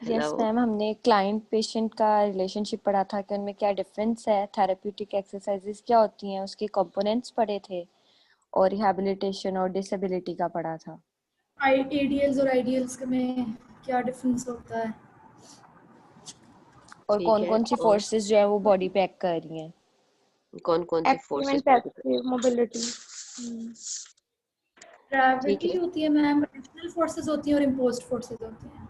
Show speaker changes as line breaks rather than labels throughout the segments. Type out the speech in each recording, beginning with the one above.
Yes
hello.
Ma'am, हमने client patient का relationship पढ़ा था कि उनमें क्या डिफरेंस है, थेरेप्यूटिक एक्सरसाइजेस क्या होती हैं, उसके कंपोनेंट्स पढ़े थे और रिहैबिलिटेशन और डिसेबिलिटी का पढ़ा था।
एडीएल्स और आइडियल्स में क्या डिफरेंस होता है
और
ठीक
कौन
है,
कौन सी
तो
फोर्सेस जो है वो बॉडी पे एक्ट कर रही हैं।
कौन कौन सी
एक्टिव
फोर्सेस
एंड
बॉडी पे?
Passive mobility.
ठीक
ग्रेविटी
है,
होती है मैम, एडिशनल फोर्सेस होती हैं और इम्पोज्ड फोर्सेस होती हैं।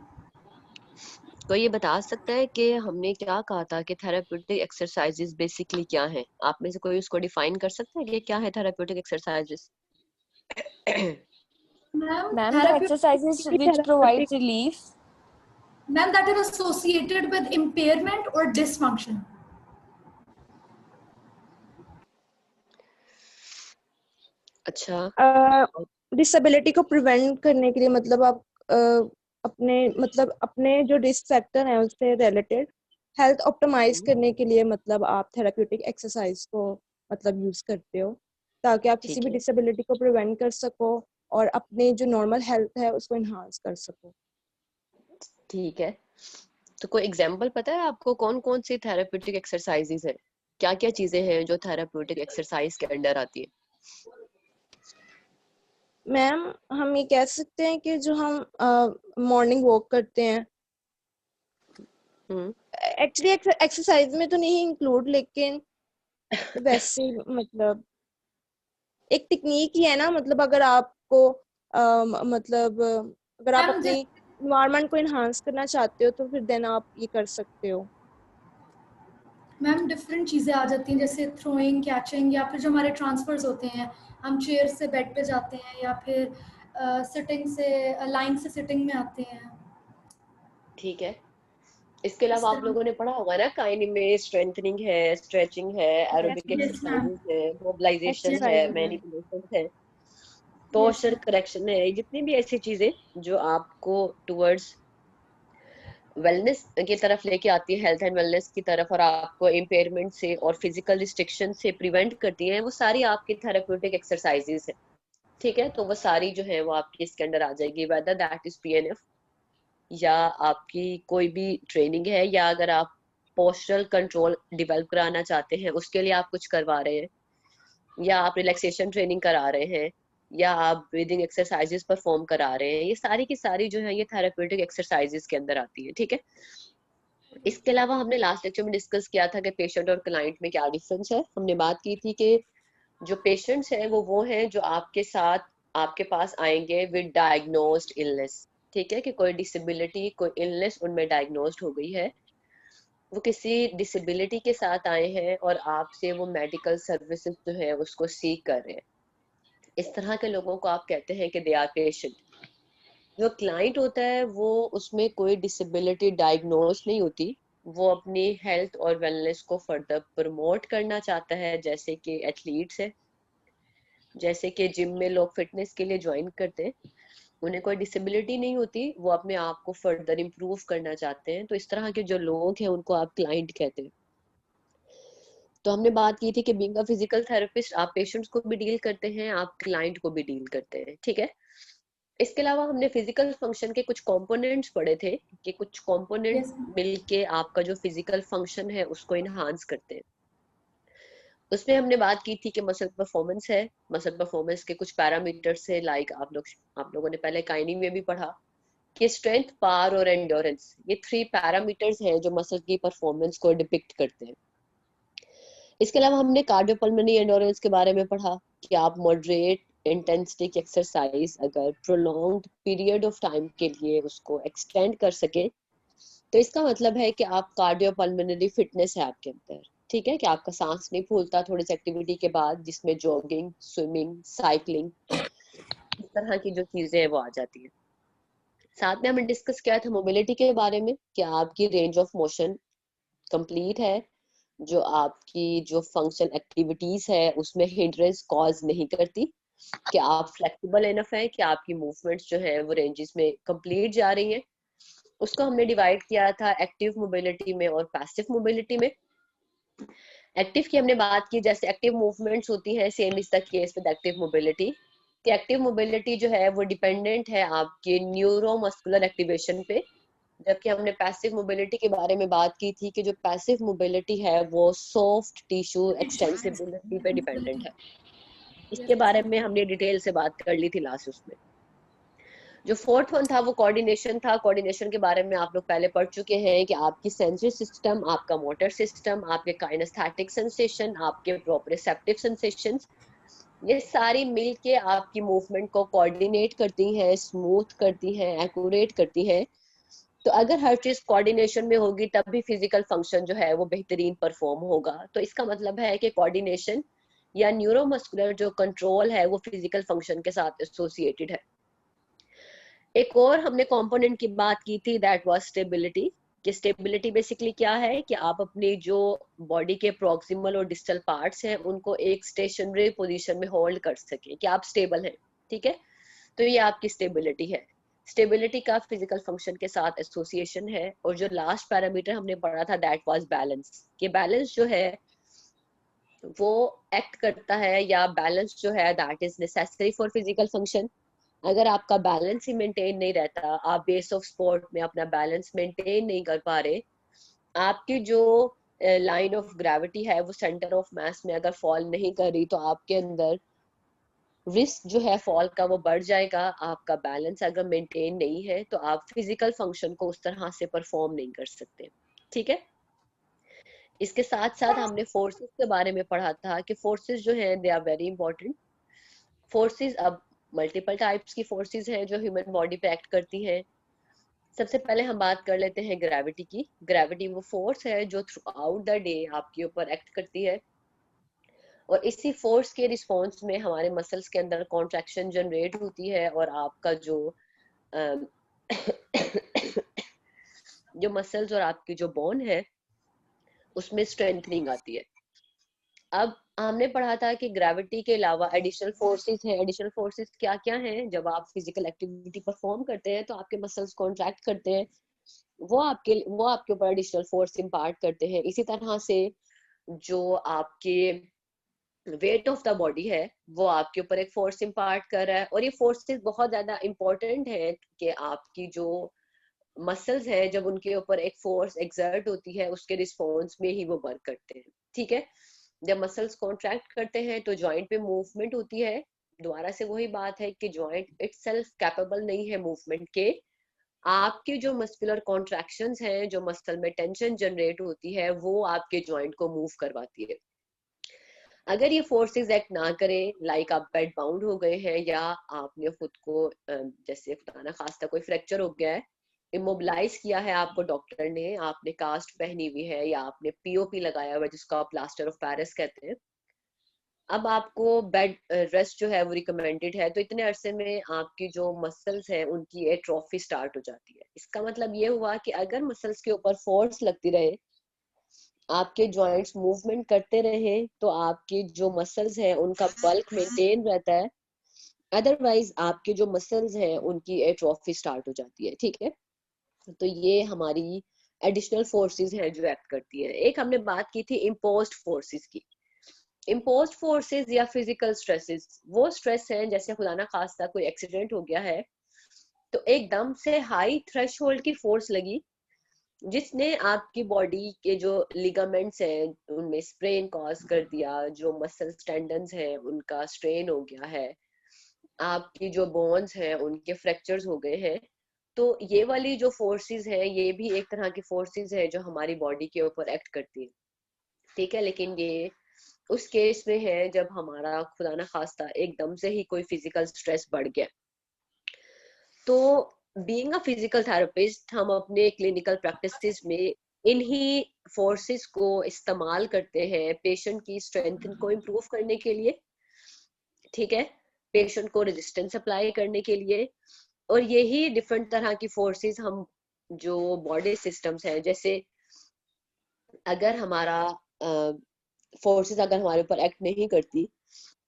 तो ये बता सकता है कि हमने क्या कहा था कि थेरेप्यूटिक एक्सरसाइजेस बेसिकली क्या है? आप में से कोई उसको डिफाइन कर सकता है कि क्या है therapeutic exercises?
Ma'am
ma'am the exercises which
therapeutic
provide relief.
Ma'am that is associated with impairment और डिसफंक्शन।
अच्छा,
डिसेबिलिटी को प्रिवेंट करने के लिए मतलब आप अपने जो रिस्क फैक्टर हैं उससे रिलेटेड हेल्थ ऑप्टिमाइज करने के लिए मतलब आप थेरेप्यूटिक एक्सरसाइज को मतलब यूज करते हो ताकि आप किसी
ठीक
भी
है,
डिसेबिलिटी को प्रिवेंट कर सको और अपनी जो नॉर्मल हेल्थ है उसको इन्हांस कर सको।
ठीक है। तो कोई एग्जांपल पता है आपको कौन कौन सी थेरेप्यूटिक एक्सरसाइजेस है? क्या क्या चीजें हैं जो थेरेप्यूटिक एक्सरसाइज के अंडर आती है?
मैम हम ये कह सकते हैं कि जो हम मॉर्निंग वॉक करते हैं
हम्म।
एक्चुअली एक्सरसाइज में तो नहीं इंक्लूड लेकिन वैसे मतलब एक टेक्निक ही है ना मतलब अगर आपको मतलब अगर आप
मैम
अपनी इन्वायरमेंट को इन्हांस करना चाहते हो तो फिर देन आप ये कर सकते हो।
मैम डिफरेंट चीज़ें आ जाती हैं जैसे थ्रोइंग, कैचिंग, या फिर जो हमारे ट्रांसफर्स होते हैं, हम चेयर से बेड पे जाते हैं या फिर सिटिंग से लाइन से सिटिंग में आते हैं।
ठीक है। इसके
इस
अलावा आप
तरह।
लोगों ने पढ़ा होगा ना, काइनी में स्ट्रेंथनिंग है, स्ट्रेचिंग है, एरोबिक
यस मैम।
एक्सरसाइजेस है, मोबिलाइजेशन है,
एक्सरसाइज है।
मैनिपुलेशन है,
यस
पोस्चर
मैम।
करेक्शन है, जितनी भी ऐसी चीजें जो आपको टुवर्ड्स वेलनेस की तरफ लेके आती है, हेल्थ एंड वेलनेस की तरफ, और आपको इम्पेयरमेंट से और फिजिकल रिस्ट्रिक्शन से प्रिवेंट करती हैं, वो सारी आपकी थेरेप्यूटिक एक्सरसाइजेस है। ठीक है, तो वो सारी जो है वो आपकी इसके अंदर आ जाएगी, वेदर दैट इज पीएनएफ या आपकी कोई भी ट्रेनिंग है, या अगर आप पोस्चरल कंट्रोल डेवलप कराना चाहते हैं उसके लिए आप कुछ करवा रहे हैं, या आप रिलैक्सेशन ट्रेनिंग करा रहे हैं, या आप ब्रीदिंग एक्सरसाइजेस परफॉर्म करा रहे हैं, ये सारी की सारी जो है ये थेरेप्यूटिक एक्सरसाइजेस के अंदर आती है। ठीक है। इसके अलावा हमने लास्ट लेक्चर में डिस्कस किया था कि पेशेंट और क्लाइंट में क्या डिफरेंस है। हमने बात की थी कि जो पेशेंट्स हैं वो हैं जो आपके साथ आपके पास आएंगे विद डायग्नोज्ड इलनेस। ठीक है, कि कोई डिसेबिलिटी, कोई इलनेस उनमें डायग्नोज्ड हो गई है, वो किसी डिसेबिलिटी के साथ आए हैं और आपसे वो मेडिकल सर्विसेज जो है उसको सीख कर रहे हैं। इस तरह के लोगों को आप कहते हैं कि दे आर पेशेंट। जो क्लाइंट होता है वो उसमें कोई डिसेबिलिटी डायग्नोज नहीं होती, वो अपनी हेल्थ और वेलनेस को फर्दर प्रमोट करना चाहता है, जैसे कि एथलीट्स है, जैसे कि जिम में लोग फिटनेस के लिए ज्वाइन करते हैं, उन्हें कोई डिसेबिलिटी नहीं होती, वो अपने आप को फर्दर इम्प्रूव करना चाहते हैं, तो इस तरह के जो लोग हैं उनको आप क्लाइंट कहते हैं। तो हमने बात की थी कि बीइंग अ फिजिकल थेरेपिस्ट आप पेशेंट्स को भी डील करते हैं, आप क्लाइंट को भी डील करते हैं। ठीक है। इसके अलावा हमने फिजिकल फंक्शन के कुछ कंपोनेंट्स पढ़े थे कि कुछ कंपोनेंट
यस मैम।
मिलके आपका जो फिजिकल फंक्शन है उसको इनहांस करते हैं। उसमें हमने बात की थी कि मसल परफॉर्मेंस है, मसल परफॉर्मेंस के कुछ पैरामीटर्स है, लाइक आप लोगों ने पहले काइनी में भी पढ़ा कि स्ट्रेंथ, पावर और एंड्योरेंस, ये 3 पैरामीटर्स हैं जो मसल की परफॉर्मेंस को डिपिक्ट करते हैं। इसके अलावा हमने कार्डियोपल्मोनरी एंड्योरेंस के बारे में पढ़ा कि आप मॉडरेट इंटेंसिटी की एक्सरसाइज अगर प्रोलॉन्ग्ड पीरियड ऑफ टाइम के लिए उसको एक्सटेंड कर सके तो इसका मतलब है कि आप कार्डियोपल्मोनरी फिटनेस है आपके अंदर। ठीक है, कि आपका सांस नहीं फूलता थोड़ी सी एक्टिविटी के बाद, जिसमें जॉगिंग, स्विमिंग, साइकिलिंग, इस तरह की जो चीजें हैं वो आ जाती है। साथ में हमने डिस्कस किया था मोबिलिटी के बारे में कि आपकी रेंज ऑफ मोशन कंप्लीट है, जो आपकी जो फंक्शन एक्टिविटीज है उसमें हिंड्रेंस कॉज नहीं करती, कि आप फ्लेक्सिबल इनफ है, कि आपकी मूवमेंट्स जो है वो रेंजेस में कंप्लीट जा रही हैं। उसको हमने डिवाइड किया था एक्टिव मोबिलिटी में और पैसिव मोबिलिटी में। एक्टिव की हमने बात की, जैसे एक्टिव मूवमेंट्स होती हैं, same is the case with active mobility, कि एक्टिव मोबिलिटी जो है वो डिपेंडेंट है आपके न्यूरोमस्कुलर एक्टिवेशन पे, जबकि हमने पैसिव मोबिलिटी के बारे में बात की थी कि जो पैसिव मोबिलिटी है वो सॉफ्ट टिश्यू एक्सटेंसिबिलिटी पे डिपेंडेंट है। इसके बारे में हमने डिटेल से बात कर ली थी लास्ट उसमें। जो फोर्थ वन था वो कोऑर्डिनेशन था। कोऑर्डिनेशन के बारे में आप लोग पहले पढ़ चुके हैं कि आपकी सेंसरी सिस्टम, आपका मोटर सिस्टम, आपके काइनेस्थेटिक सेंसेशन, आपके प्रोप्रियोसेप्टिव सेंसेशंस, ये सारी मिलके आपकी मूवमेंट को कोऑर्डिनेट करती हैं, स्मूथ करती हैं, एक्यूरेट करती हैं। तो अगर हर चीज कोऑर्डिनेशन में होगी तब भी फिजिकल फंक्शन जो है वो बेहतरीन परफॉर्म होगा। तो इसका मतलब है कि कोऑर्डिनेशन या न्यूरोमस्कुलर जो कंट्रोल है वो फिजिकल फंक्शन के साथ एसोसिएटेड है। एक और हमने कंपोनेंट की बात की थी, दैट वाज स्टेबिलिटी। कि स्टेबिलिटी बेसिकली क्या है कि आप अपनी जो बॉडी के प्रॉक्सिमल और डिस्टल पार्ट्स हैं उनको एक स्टेशनरी पोजीशन में होल्ड कर सके, कि आप स्टेबल हैं। ठीक है, तो ये आपकी स्टेबिलिटी है। स्टेबिलिटी का फिजिकल फंक्शन के साथ एसोसिएशन है। और जो लास्ट पैरामीटर हमने पढ़ा था दैट वाज बैलेंस। कि बैलेंस जो है वो एक्ट करता है, या बैलेंस जो है that is necessary for physical function. अगर आपका बैलेंस ही मेंटेन नहीं रहता, आप बेस ऑफ स्पोर्ट में अपना बैलेंस मेंटेन नहीं कर पा रहे, आपकी जो लाइन ऑफ ग्रेविटी है वो सेंटर ऑफ मास में अगर फॉल नहीं कर रही, तो आपके अंदर रिस्क जो है फॉल का वो बढ़ जाएगा। आपका बैलेंस अगर मेंटेन नहीं है तो आप फिजिकल फंक्शन को उस तरह से परफॉर्म नहीं कर सकते। ठीक है, इसके साथ साथ हमने फोर्सेस के बारे में पढ़ा था कि फोर्सेस जो है they are very important. Forces, अब मल्टीपल टाइप्स की फोर्सेस हैं जो ह्यूमन बॉडी पे एक्ट करती हैं। सबसे पहले हम बात कर लेते हैं ग्रेविटी की। ग्रेविटी वो फोर्स है जो थ्रू आउट द डे आपके ऊपर एक्ट करती है, और इसी फोर्स के रिस्पॉन्स में हमारे मसल्स के अंदर कॉन्ट्रैक्शन जनरेट होती है, और आपका जो जो मसल्स और आपकी जो बोन है उसमें स्ट्रेंथनिंग आती है। अब हमने पढ़ा था कि ग्रेविटी के अलावा एडिशनल फोर्सेस हैं। एडिशनल फोर्सेस क्या क्या हैं? जब आप फिजिकल एक्टिविटी परफॉर्म करते हैं तो आपके मसल्स कॉन्ट्रैक्ट करते हैं, वो आपके ऊपर एडिशनल फोर्स इम्पार्ट करते हैं। इसी तरह से जो आपके वेट ऑफ द बॉडी है वो आपके ऊपर एक फोर्स इम्पार्ट कर रहा है, और ये फोर्सेस बहुत ज्यादा इंपॉर्टेंट है कि आपकी जो मसल्स है जब उनके ऊपर एक फोर्स एक्सर्ट होती है उसके रिस्पॉन्स में ही वो वर्क करते हैं। ठीक है, जब मसल्स कॉन्ट्रैक्ट करते हैं तो जॉइंट पे मूवमेंट होती है। दोबारा से वही बात है कि जॉइंट इटसेल्फ कैपेबल नहीं है मूवमेंट के। आपके जो मस्कुलर कॉन्ट्रैक्शंस हैं, जो मसल में टेंशन जनरेट होती है, वो आपके जॉइंट को मूव करवाती है। अगर ये फोर्सेस एक्ट ना करें, लाइक आप बेड बाउंड हो गए हैं, या आपने खुद को जैसे खुदा ना खास्ता कोई फ्रैक्चर हो गया है, इमोबिलाइज किया है आपको डॉक्टर ने, आपने कास्ट पहनी हुई है या आपने पीओपी लगाया हुआ है जिसको आप प्लास्टर ऑफ पेरिस कहते हैं, अब आपको बेड रेस्ट जो है वो रिकमेंडेड है। तो इतने अरसे में आपकी जो मसल्स हैं उनकी एट्रोफी स्टार्ट हो जाती है। इसका मतलब ये हुआ कि अगर मसल्स के ऊपर फोर्स लगती रहे, आपके जॉइंट्स मूवमेंट करते रहे, तो आपके जो मसल्स हैं उनका बल्क मेंटेन रहता है। अदरवाइज आपके जो मसल्स हैं उनकी एट्रोफी स्टार्ट हो जाती है। ठीक है, तो ये हमारी एडिशनल फोर्सेस हैं जो एक्ट करती है। एक हमने बात की थी इम्पोज्ड फोर्सेस की। इम्पोज्ड फोर्सेस या फिजिकल स्ट्रेसेस वो स्ट्रेस हैं जैसे खुदा ना खास्ता कोई एक्सीडेंट हो गया है तो एकदम से हाई थ्रेशोल्ड की फोर्स लगी जिसने आपकी बॉडी के जो लिगामेंट्स हैं उनमें स्ट्रेन कॉज कर दिया, जो मसल टेंडन्स हैं उनका स्ट्रेन हो गया है, आपकी जो बोन्स हैं उनके फ्रैक्चर्स हो गए हैं। तो ये वाली जो फोर्सेस है ये भी एक तरह की फोर्सेस है जो हमारी बॉडी के ऊपर एक्ट करती है। ठीक है, लेकिन ये उस केस में है जब हमारा खुदा ना खास्ता एकदम से ही कोई फिजिकल स्ट्रेस बढ़ गया। तो बीइंग अ फिजिकल थेरेपिस्ट हम अपने क्लिनिकल प्रैक्टिसेस में इन्हीं फोर्सेस को इस्तेमाल करते हैं पेशेंट की स्ट्रेंथ को इम्प्रूव करने के लिए। ठीक है, पेशेंट को रेजिस्टेंस अप्लाई करने के लिए। और यही डिफरेंट तरह की फोर्सेस हम जो बॉडी सिस्टम्स हैं, जैसे अगर हमारा फोर्सेस अगर हमारे ऊपर एक्ट नहीं करती,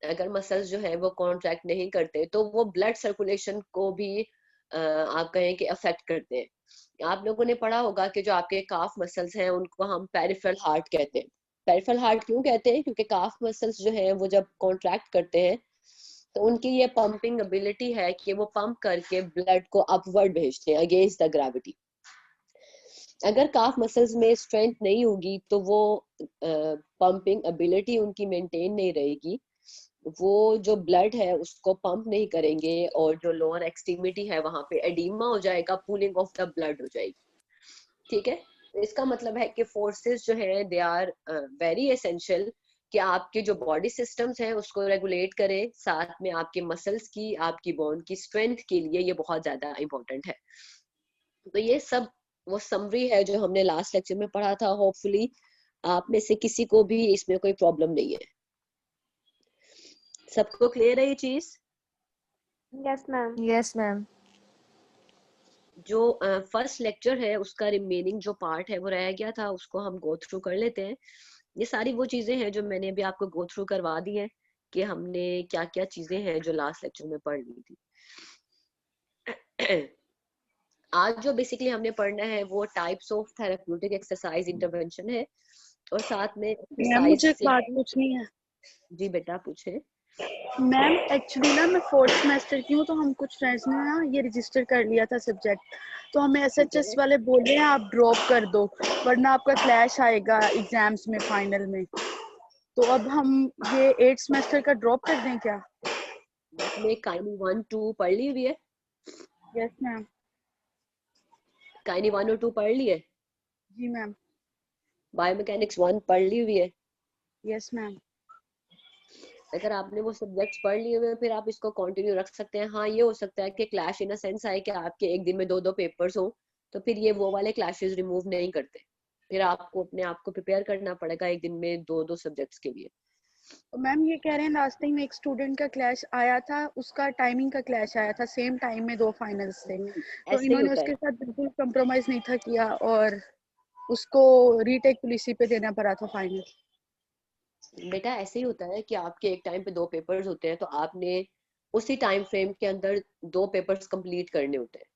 अगर मसल्स जो है वो कॉन्ट्रैक्ट नहीं करते, तो वो ब्लड सर्कुलेशन को भी आप कहें कि अफेक्ट करते हैं। आप लोगों ने पढ़ा होगा कि जो आपके काफ मसल्स हैं उनको हम पेरिफेरल हार्ट कहते हैं। पेरिफेरल हार्ट क्यों कहते हैं? क्योंकि काफ मसल्स जो है वो जब कॉन्ट्रैक्ट करते हैं तो उनकी ये पंपिंग एबिलिटी है कि वो पंप करके ब्लड को अपवर्ड भेजते हैं अगेंस्ट द ग्रेविटी। अगर काफ मसल्स में स्ट्रेंथ नहीं होगी तो वो पंपिंग एबिलिटी उनकी मेंटेन नहीं रहेगी, वो जो ब्लड है उसको पंप नहीं करेंगे और जो लोअर एक्सट्रीमिटी है वहां पे एडिमा हो जाएगा, पूलिंग ऑफ द ब्लड हो जाएगी। ठीक है, इसका मतलब है कि फोर्सेस जो है दे आर वेरी एसेंशियल कि आपके जो बॉडी सिस्टम्स हैं उसको रेगुलेट करें, साथ में आपके मसल्स की, आपकी बोन की स्ट्रेंथ के लिए ये बहुत ज्यादा इंपॉर्टेंट है। तो ये सब वो समरी है जो हमने लास्ट लेक्चर में पढ़ा था। होपफुली आप में से किसी को भी इसमें कोई प्रॉब्लम नहीं है। सबको क्लियर है ये चीज?
Yes ma'am.
Yes ma'am.
जो फर्स्ट लेक्चर है उसका रिमेनिंग जो पार्ट है वो रह गया था, उसको हम गो थ्रू कर लेते हैं। ये सारी वो चीजें हैं जो मैंने अभी आपको गो थ्रू करवा दी है कि हमने क्या क्या चीजें हैं जो लास्ट लेक्चर में पढ़ ली थी। आज जो बेसिकली हमने पढ़ना है वो types of therapeutic exercise intervention है, और साथ में
मैम मुझे एक बात पूछनी है।
जी बेटा पूछे।
मैम एक्चुअली ना मैं 4th सेमेस्टर की हूँ, तो हम कुछ फ्रेंड्स ने ना ये रजिस्टर कर लिया था सब्जेक्ट, तो हमें SHS वाले बोल रहे हैं आप ड्रॉप कर दो वरना आपका क्लैश आएगा एग्जाम्स में, फाइनल में। तो अब हम ये 8th सेमेस्टर का ड्रॉप कर दें क्या?
आपने काइनी 1 2 पढ़ ली हुई है?
Yes ma'am.
काइनी 1 और 2 पढ़ ली है?
जी मैम।
बायोमैकेनिक्स 1 पढ़ ली हुई है?
Yes ma'am.
अगर आपने वो सब्जेक्ट्स पढ़ लिए हुए फिर आप इसको कंटिन्यू रख सकते हैं। हाँ, ये हो सकता है कि क्लैश इन अ सेंस आए कि आपके एक दिन में 2 पेपर्स हो, तो फिर ये वो वाले क्लैशेस रिमूव नहीं करते, फिर आपको अपने आप को प्रिपेयर करना पड़ेगा एक दिन में 2 सब्जेक्ट्स के लिए।
तो मैम ये कह रहे हैं लास्ट टाइम एक स्टूडेंट का क्लैश आया था, उसका टाइमिंग का क्लैश आया था, सेम टाइम में 2 फाइनल्स थे, तो
ऐसे ही
इन्होंने
होता है
उसके साथ बिल्कुल कंप्रोमाइज नहीं था किया और उसको रीटेक पुलिस पे देना पड़ा था फाइनल।
बेटा, ऐसे ही होता है कि आपके एक टाइम पे 2 पेपर्स होते हैं, तो आपने उसी टाइम फ्रेम के अंदर 2 पेपर्स कंप्लीट करने होते हैं।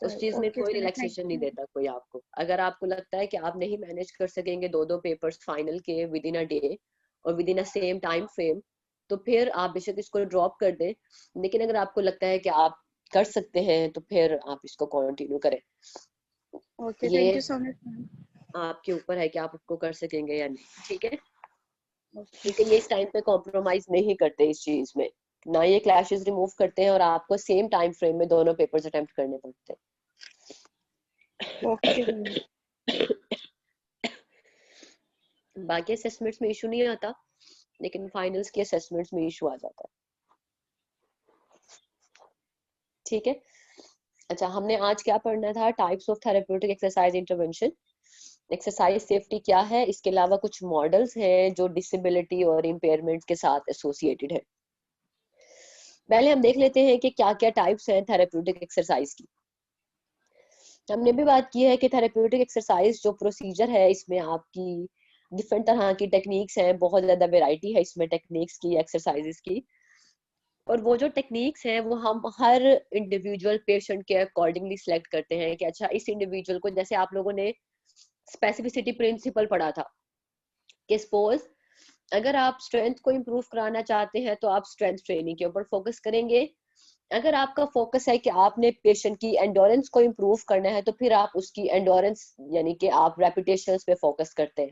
उस चीज में
ओके
कोई
सर, थैंक
रिलैक्सेशन नहीं
यू।
देता कोई आपको। अगर आपको लगता है कि आप नहीं मैनेज कर सकेंगे 2 पेपर्स फाइनल के विद इन अ डे और with in a same time frame, तो फिर आप बेशक इसको ड्रॉप कर दें, लेकिन अगर आपको लगता है कि आप कर सकते हैं तो फिर आप इसको कंटिन्यू करें।
ओके,
ये
thank you so much ma'am.
आपके ऊपर है कि आप उसको कर सकेंगे या नहीं। ठीक है, क्योंकि ये इस टाइम पे कॉम्प्रोमाइज नहीं करते इस चीज में, ना ये क्लैशेस रिमूव करते हैं, और आपको सेम टाइम फ्रेम में 2 पेपर्स अटेम्प्ट करने पड़ते हैं।
ओके।
बाकी असेसमेंट्स में इशू नहीं आता, लेकिन फाइनल्स के असेसमेंट्स में इशू आ जाता है। ठीक है, अच्छा, हमने आज क्या पढ़ना था? Types of therapeutic exercise intervention. Exercise safety क्या है, इसके अलावा कुछ मॉडल्स हैं जो डिसेबिलिटी और इम्पेयरमेंट के साथ एसोसिएटेड है। पहले हम देख लेते हैं कि क्या क्या टाइप्स हैं थेरेप्यूटिक एक्सरसाइज की। हमने भी बात की है कि थेरेप्यूटिक एक्सरसाइज जो प्रोसीजर है, इसमें आपकी डिफरेंट तरह की टेक्निक्स हैं, बहुत ज्यादा वैरायटी है इसमें टेक्निक्स की, एक्सरसाइजेस की, और वो जो टेक्निक्स हैं वो हम हर इंडिविजुअल पेशेंट के अकॉर्डिंगली सिलेक्ट करते हैं कि अच्छा इस इंडिविजुअल को, जैसे आप लोगों ने स्पेसिफिसिटी प्रिंसिपल पढ़ा था कि सपोज अगर आप स्ट्रेंथ को इम्प्रूव कराना चाहते हैं तो आप स्ट्रेंथ ट्रेनिंग के ऊपर फोकस करेंगे। अगर आपका फोकस है कि आपने पेशेंट की एंडोरेंस को इम्प्रूव करना है तो फिर आप उसकी एंडोरेंस यानी कि आप रेपिटेशंस पे फोकस करते हैं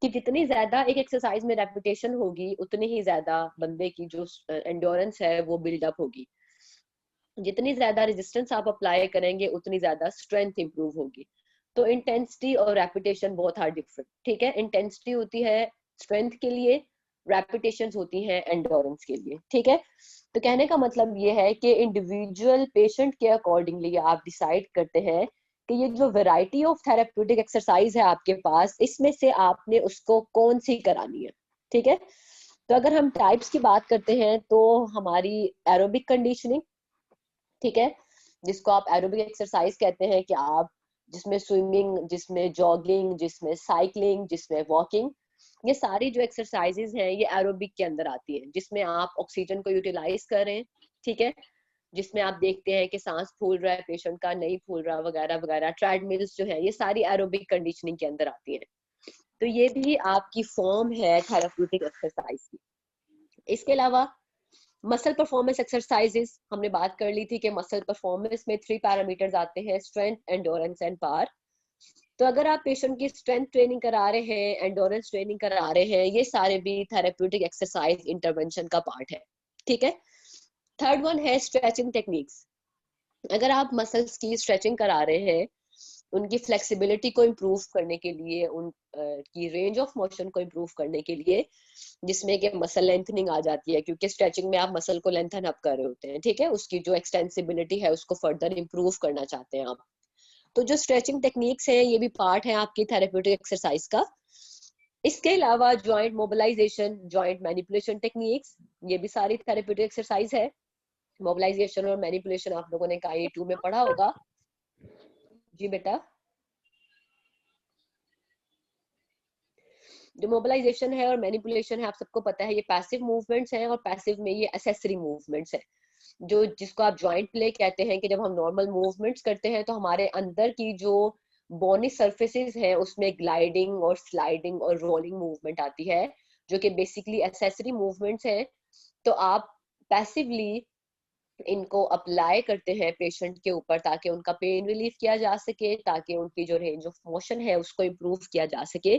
कि जितनी ज्यादा एक एक्सरसाइज में रेपिटेशन होगी उतनी ही ज्यादा बंदे की जो एंडोरेंस है वो बिल्डअप होगी। जितनी ज्यादा रेजिस्टेंस आप अप्लाई करेंगे उतनी ज्यादा स्ट्रेंथ इंप्रूव होगी। तो इंटेंसिटी और रेपिटेशन बहुत आर डिफरेंट। ठीक है, इंटेंसिटी होती है स्ट्रेंथ के लिए, रेपिटेशंस होती हैं एंडोरेंस के लिए। ठीक है, तो कहने का मतलब ये है कि इंडिविजुअल पेशेंट के अकॉर्डिंगली आप डिसाइड करते हैं कि ये जो वैरायटी ऑफ थेरेप्यूटिक एक्सरसाइज है आपके पास, इसमें से आपने उसको कौन सी करानी है। ठीक है, तो अगर हम टाइप्स की बात करते हैं तो हमारी एरोबिक कंडीशनिंग, ठीक है, जिसको आप एरोबिक एक्सरसाइज कहते हैं कि आप जिसमें स्विमिंग, जिसमें जॉगिंग, जिसमें साइकिलिंग, जिसमें वॉकिंग, ये सारी जो एक्सरसाइजेज हैं ये एरोबिक के अंदर आती है, जिसमें आप ऑक्सीजन को यूटिलाइज कर रहे हैं। ठीक है, जिसमें आप देखते हैं कि सांस फूल रहा है पेशेंट का, नहीं फूल रहा, वगैरह वगैरह। ट्रेडमिल्स जो है ये सारी एरोबिक कंडीशनिंग के अंदर आती है। तो ये भी आपकी फॉर्म है थेरेप्यूटिक एक्सरसाइज की। इसके अलावा मसल परफॉर्मेंस एक्सरसाइजेस हमने बात कर ली थी कि मसल परफॉर्मेंस में 3 पैरामीटर्स आते हैं, स्ट्रेंथ, एंडोरेंस एंड पावर। तो अगर आप पेशेंट की स्ट्रेंथ ट्रेनिंग करा रहे हैं, एंडोरेंस ट्रेनिंग करा रहे हैं, ये सारे भी थेरेप्यूटिक एक्सरसाइज इंटरवेंशन का पार्ट है, ठीक है। थर्ड वन है स्ट्रेचिंग टेक्निक्स। अगर आप मसल्स की स्ट्रेचिंग करा रहे हैं, उनकी फ्लेक्सिबिलिटी को इम्प्रूव करने के लिए, उनकी रेंज ऑफ मोशन को इम्प्रूव करने के लिए, जिसमें कि मसल लेंथनिंग आ जाती है, क्योंकि स्ट्रेचिंग में आप मसल को लेंथन अप कर रहे होते हैं, ठीक है, उसकी जो एक्सटेंसिबिलिटी है उसको फर्दर इम्प्रूव करना चाहते हैं आप। तो जो स्ट्रेचिंग टेक्निक्स है ये भी पार्ट है आपकी थेरेप्यूटिक एक्सरसाइज का। इसके अलावा joint mobilisation, joint manipulation techniques, ये भी सारी थेरेप्यूटिक एक्सरसाइज है। मोबिलाइजेशन और मैनिपुलेशन आप लोगों ने KE2 में पढ़ा होगा। जी बेटा, जो मोबिलाइजेशन है और मैनिपुलेशन है आप सबको पता है, ये पैसिव मूवमेंट्स हैं, और पैसिव में ये एसेसरी मूवमेंट्स हैं, जो जिसको आप जॉइंट प्ले कहते हैं, कि जब हम नॉर्मल मूवमेंट्स करते हैं तो हमारे अंदर की जो बोनी सर्फेसिस है उसमें ग्लाइडिंग और स्लाइडिंग और रोलिंग मूवमेंट आती है, जो कि बेसिकली एसेसरी मूवमेंट्स हैं। तो आप पैसिवली इनको अप्लाई करते हैं पेशेंट के ऊपर, ताकि उनका पेन रिलीफ किया जा सके, ताकि उनकी जो रेंज ऑफ मोशन है उसको इम्प्रूव किया जा सके।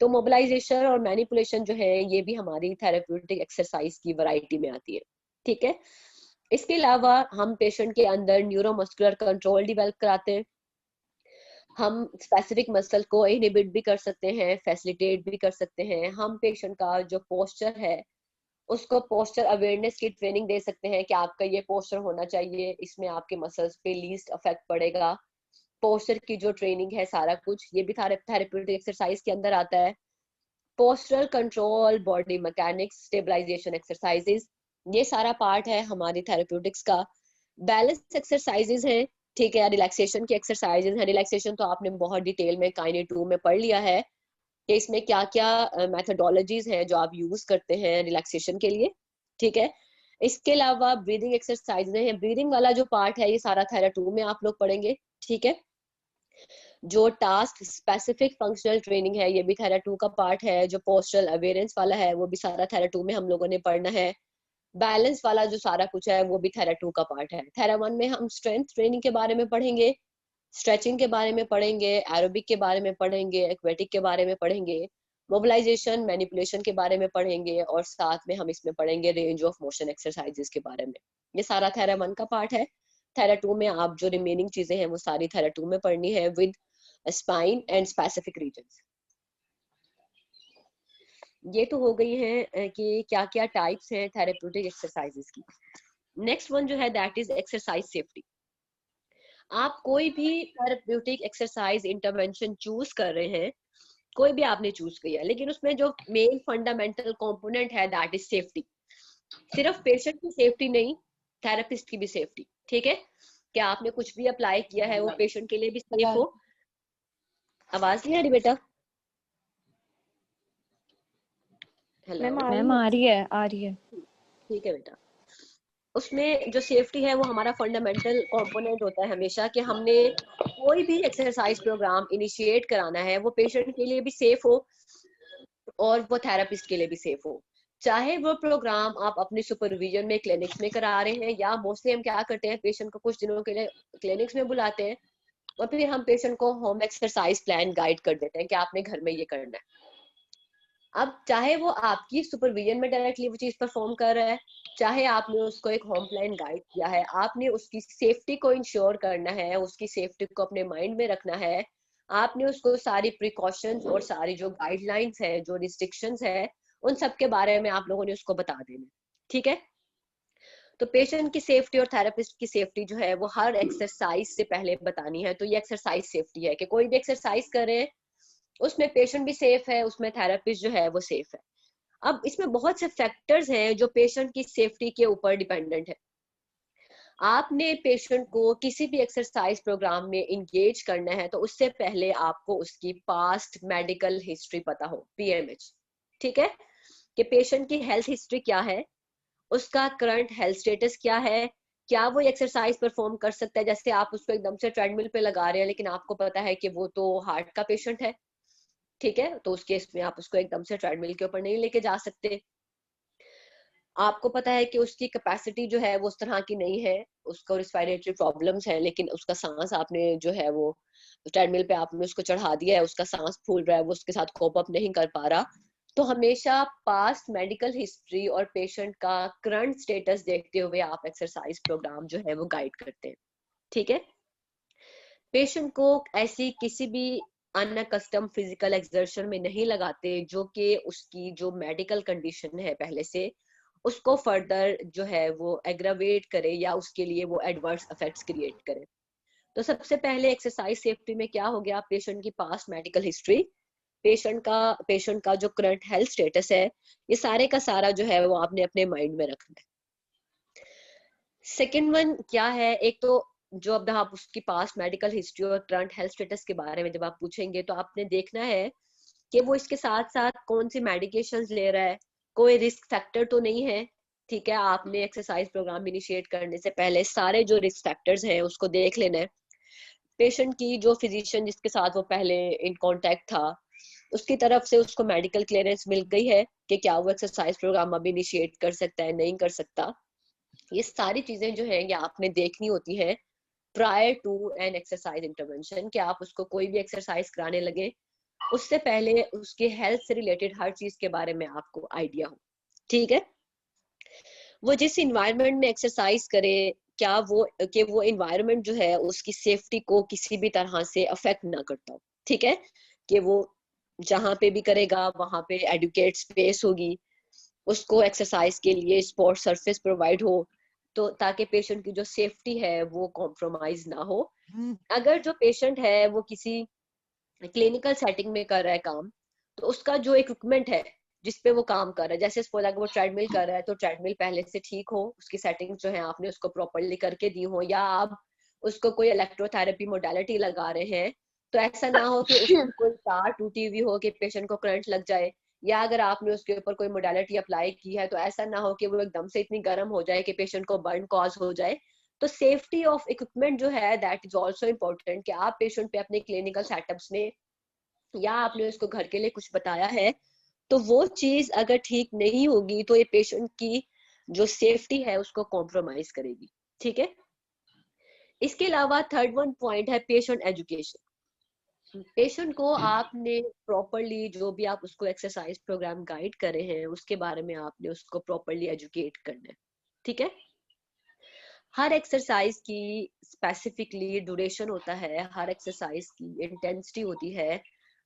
तो मोबिलाइजेशन और मैनिपुलेशन जो है ये भी हमारी थेरेप्यूटिक एक्सरसाइज की वैरायटी में आती है, ठीक है। इसके अलावा हम पेशेंट के अंदर न्यूरोमस्कुलर कंट्रोल डेवलप कराते हैं। हम स्पेसिफिक मसल को इनहिबिट भी कर सकते हैं, फैसिलिटेट भी कर सकते हैं। हम पेशेंट का जो पोस्चर है उसको पोस्चर अवेयरनेस की ट्रेनिंग दे सकते हैं कि आपका ये पोस्चर होना चाहिए, इसमें आपके मसल्स पे लीस्ट इफेक्ट पड़ेगा। पोस्चर की जो ट्रेनिंग है, सारा कुछ ये भी थेरेप्यूटिक एक्सरसाइज के अंदर आता है। Postural control, body mechanics, stabilisation exercises, ये सारा पार्ट है हमारी थेरेप्यूटिक्स का। बैलेंस एक्सरसाइजेस हैं, ठीक है, रिलैक्सेशन की एक्सरसाइजेस हैं। रिलैक्सेशन तो आपने बहुत डिटेल में KINE2 में पढ़ लिया है कि इसमें क्या क्या मेथोडोलॉजीज हैं जो आप यूज करते हैं रिलैक्सेशन के लिए, ठीक है। इसके अलावा ब्रीदिंग एक्सरसाइजेस हैं। ब्रीदिंग वाला जो पार्ट है ये सारा थेरा 2 में आप लोग पढ़ेंगे, ठीक है। जो टास्क स्पेसिफिक फंक्शनल ट्रेनिंग है ये भी थेरा 2 का पार्ट है। जो पोस्चरल अवेयरेंस वाला है वो भी सारा थेरा 2 में हम लोगों ने पढ़ना है। बैलेंस वाला जो सारा कुछ है वो भी थेरा 2 का पार्ट है। थेरा 1 में हम स्ट्रेंथ ट्रेनिंग के बारे में पढ़ेंगे, स्ट्रेचिंग के बारे में पढ़ेंगे, एरोबिक के बारे में पढ़ेंगे, एक्वेटिक के बारे में पढ़ेंगे, मोबिलाइजेशन मैनिपुलेशन के बारे में पढ़ेंगे, और साथ में हम इसमें पढ़ेंगे रेंज ऑफ मोशन एक्सरसाइजेस के बारे में। ये सारा थेरा 1 का पार्ट है। थेरा 2 में आप जो रिमेनिंग चीजें हैं वो सारी थेरा 2 में पढ़नी है with spine and specific regions. ये तो हो गई है कि क्या क्या टाइप्स हैं थेरेप्यूटिक एक्सरसाइजेस की। नेक्स्ट वन जो है दैट इज एक्सरसाइज सेफ्टी। आप कोई भी थेरेप्यूटिक एक्सरसाइज इंटरवेंशन चूज कर रहे हैं, कोई भी आपने चूज किया, लेकिन उसमें जो मेन फंडामेंटल कंपोनेंट है दैट इज सेफ्टी। सिर्फ पेशेंट की सेफ्टी नहीं, थेरेपिस्ट की भी सेफ्टी, ठीक है। क्या आपने कुछ भी अप्लाई किया है वो पेशेंट के लिए भी सेफ हो। आवाज नहीं आ रही बेटा? हेलो
मैम आ रही है, आ रही है।
ठीक है बेटा। उसमें जो सेफ्टी है वो हमारा फंडामेंटल कंपोनेंट होता है हमेशा, कि हमने कोई भी एक्सरसाइज प्रोग्राम इनिशिएट कराना है वो पेशेंट के लिए भी सेफ हो और वो थेरेपिस्ट के लिए भी सेफ हो। चाहे वो प्रोग्राम आप अपने सुपरविजन में क्लिनिक्स में करा रहे हैं, या मोस्टली हम क्या करते हैं, पेशेंट को कुछ दिनों के लिए क्लिनिक्स में बुलाते हैं और फिर हम पेशेंट को होम एक्सरसाइज प्लान गाइड कर देते हैं कि आपने घर में ये करना है। अब चाहे वो आपकी सुपरविजन में डायरेक्टली वो चीज परफॉर्म कर रहा है, चाहे आपने उसको एक होम प्लान गाइड किया है, आपने उसकी सेफ्टी को इंश्योर करना है, उसकी सेफ्टी को अपने माइंड में रखना है। आपने उसको सारी प्रिकॉशंस और सारी जो गाइडलाइंस है, जो रिस्ट्रिक्शंस है, उन सब के बारे में आप लोगों ने उसको बता देना, ठीक है। तो पेशेंट की सेफ्टी और थेरेपिस्ट की सेफ्टी जो है वो हर एक्सरसाइज से पहले बतानी है। तो ये एक्सरसाइज सेफ्टी है कि कोई भी एक्सरसाइज करें उसमें पेशेंट भी सेफ है, उसमें थेरेपिस्ट जो है वो सेफ है। अब इसमें बहुत से फैक्टर्स हैं जो पेशेंट की सेफ्टी के ऊपर डिपेंडेंट है। आपने पेशेंट को किसी भी एक्सरसाइज प्रोग्राम में इंगेज करना है तो उससे पहले आपको उसकी पास्ट मेडिकल हिस्ट्री पता हो, PMH, ठीक है, कि पेशेंट की हेल्थ हिस्ट्री क्या है, उसका करंट हेल्थ स्टेटस क्या है, क्या वो एक्सरसाइज परफॉर्म कर सकता है। जैसे आप उसको एकदम से ट्रेडमिल पे लगा रहे हैं लेकिन आपको पता है कि वो तो हार्ट का पेशेंट है, ठीक है, तो उस केस में आप उसको एकदम से ट्रेडमिल के ऊपर नहीं लेके जा सकते। आपको पता है कि उसकी कैपेसिटी जो है वो उस तरह की नहीं है, उसको रिस्पिरेटरी प्रॉब्लम्स हैं, लेकिन उसका सांस आपने जो है वो ट्रेडमिल पे आपने उसको चढ़ा दिया है, उसका सांस फूल रहा है, वो उसके साथ कोप अप नहीं कर पा रहा, तो हमेशा पास्ट मेडिकल हिस्ट्री और पेशेंट का करंट स्टेटस देखते हुए आप एक्सरसाइज प्रोग्राम जो है वो गाइड करते हैं। ठीक है, पेशेंट को ऐसी किसी भी अनकस्टम फिजिकल एक्सर्शन में नहीं लगाते जो कि उसकी जो मेडिकल कंडीशन है पहले से उसको फर्दर जो है वो एग्रावेट करे या उसके लिए वो एडवर्स इफेक्ट्स क्रिएट करे। तो सबसे पहले एक्सरसाइज सेफ्टी में क्या हो गया, पेशेंट की पास्ट मेडिकल हिस्ट्री, पेशेंट का जो करंट हेल्थ स्टेटस है, ये सारे का सारा जो है वो आपने अपने माइंड में रखना है। सेकेंड वन क्या है, एक तो जो अब आप उसकी पास्ट मेडिकल हिस्ट्री और करंट हेल्थ स्टेटस के बारे में जब आप पूछेंगे तो आपने देखना है कि वो इसके साथ साथ कौन सी मेडिकेशंस ले रहा है, कोई रिस्क फैक्टर तो नहीं है। ठीक है, आपने एक्सरसाइज प्रोग्राम इनिशिएट करने से पहले सारे जो रिस्क फैक्टर्स हैं उसको देख लेना है। पेशेंट की जो फिजिशियन जिसके साथ वो पहले इन कांटेक्ट था उसकी तरफ से उसको मेडिकल क्लियरेंस मिल गई है कि क्या वो एक्सरसाइज प्रोग्राम अब इनिशिएट कर सकता है, नहीं कर सकता। ये सारी चीजें जो है ये आपने देखनी होती है prior to an exercise intervention, कि आप उसको कोई भी एक्सरसाइज कराने लगे उससे पहले उसके हेल्थ से रिलेटेड हर चीज के बारे में आपको आइडिया हो। ठीक है, वो जिस इन्वायरमेंट में एक्सरसाइज करे क्या वो इन्वायरमेंट जो है उसकी सेफ्टी को किसी भी तरह से अफेक्ट ना करता हो। ठीक है, कि वो जहाँ पे भी करेगा वहां पे एडुकेट स्पेस होगी, उसको एक्सरसाइज के लिए स्पोर्ट सरफेस प्रोवाइड हो, तो ताकि पेशेंट की जो सेफ्टी है वो कॉम्प्रोमाइज ना हो। अगर जो पेशेंट है वो किसी क्लिनिकल सेटिंग में कर रहा है काम, तो उसका जो इक्विपमेंट है जिसपे वो काम कर रहा है, जैसे सपोज अगर वो ट्रेडमिल कर रहा है तो ट्रेडमिल पहले से ठीक हो, उसकी सेटिंग जो है आपने उसको प्रॉपरली करके दी हो, या आप उसको कोई इलेक्ट्रोथेरेपी मोडालिटी लगा रहे हैं तो ऐसा ना हो कि उसकी कोई तार टूटी हुई हो कि पेशेंट को करंट लग जाए, या अगर आपने उसके ऊपर कोई मोडालिटी अप्लाई की है तो ऐसा ना हो कि वो एकदम से इतनी गर्म हो जाए कि पेशेंट को बर्न कॉज हो जाए। तो सेफ्टी ऑफ इक्विपमेंट जो है दैट इज ऑल्सो इम्पोर्टेंट, कि आप पेशेंट पे अपने क्लिनिकल सेटअप्स में या आपने उसको घर के लिए कुछ बताया है तो वो चीज अगर ठीक नहीं होगी तो ये पेशेंट की जो सेफ्टी है उसको कॉम्प्रोमाइज करेगी। ठीक है, इसके अलावा थर्ड वन पॉइंट है पेशेंट एजुकेशन। पेशेंट को आपने प्रॉपरली जो भी आप उसको एक्सरसाइज प्रोग्राम गाइड कर रहे हैं उसके बारे में आपने उसको प्रॉपरली एजुकेट करना है। ठीक है, हर एक्सरसाइज की स्पेसिफिकली ड्यूरेशन होता है, हर एक्सरसाइज की इंटेंसिटी होती है,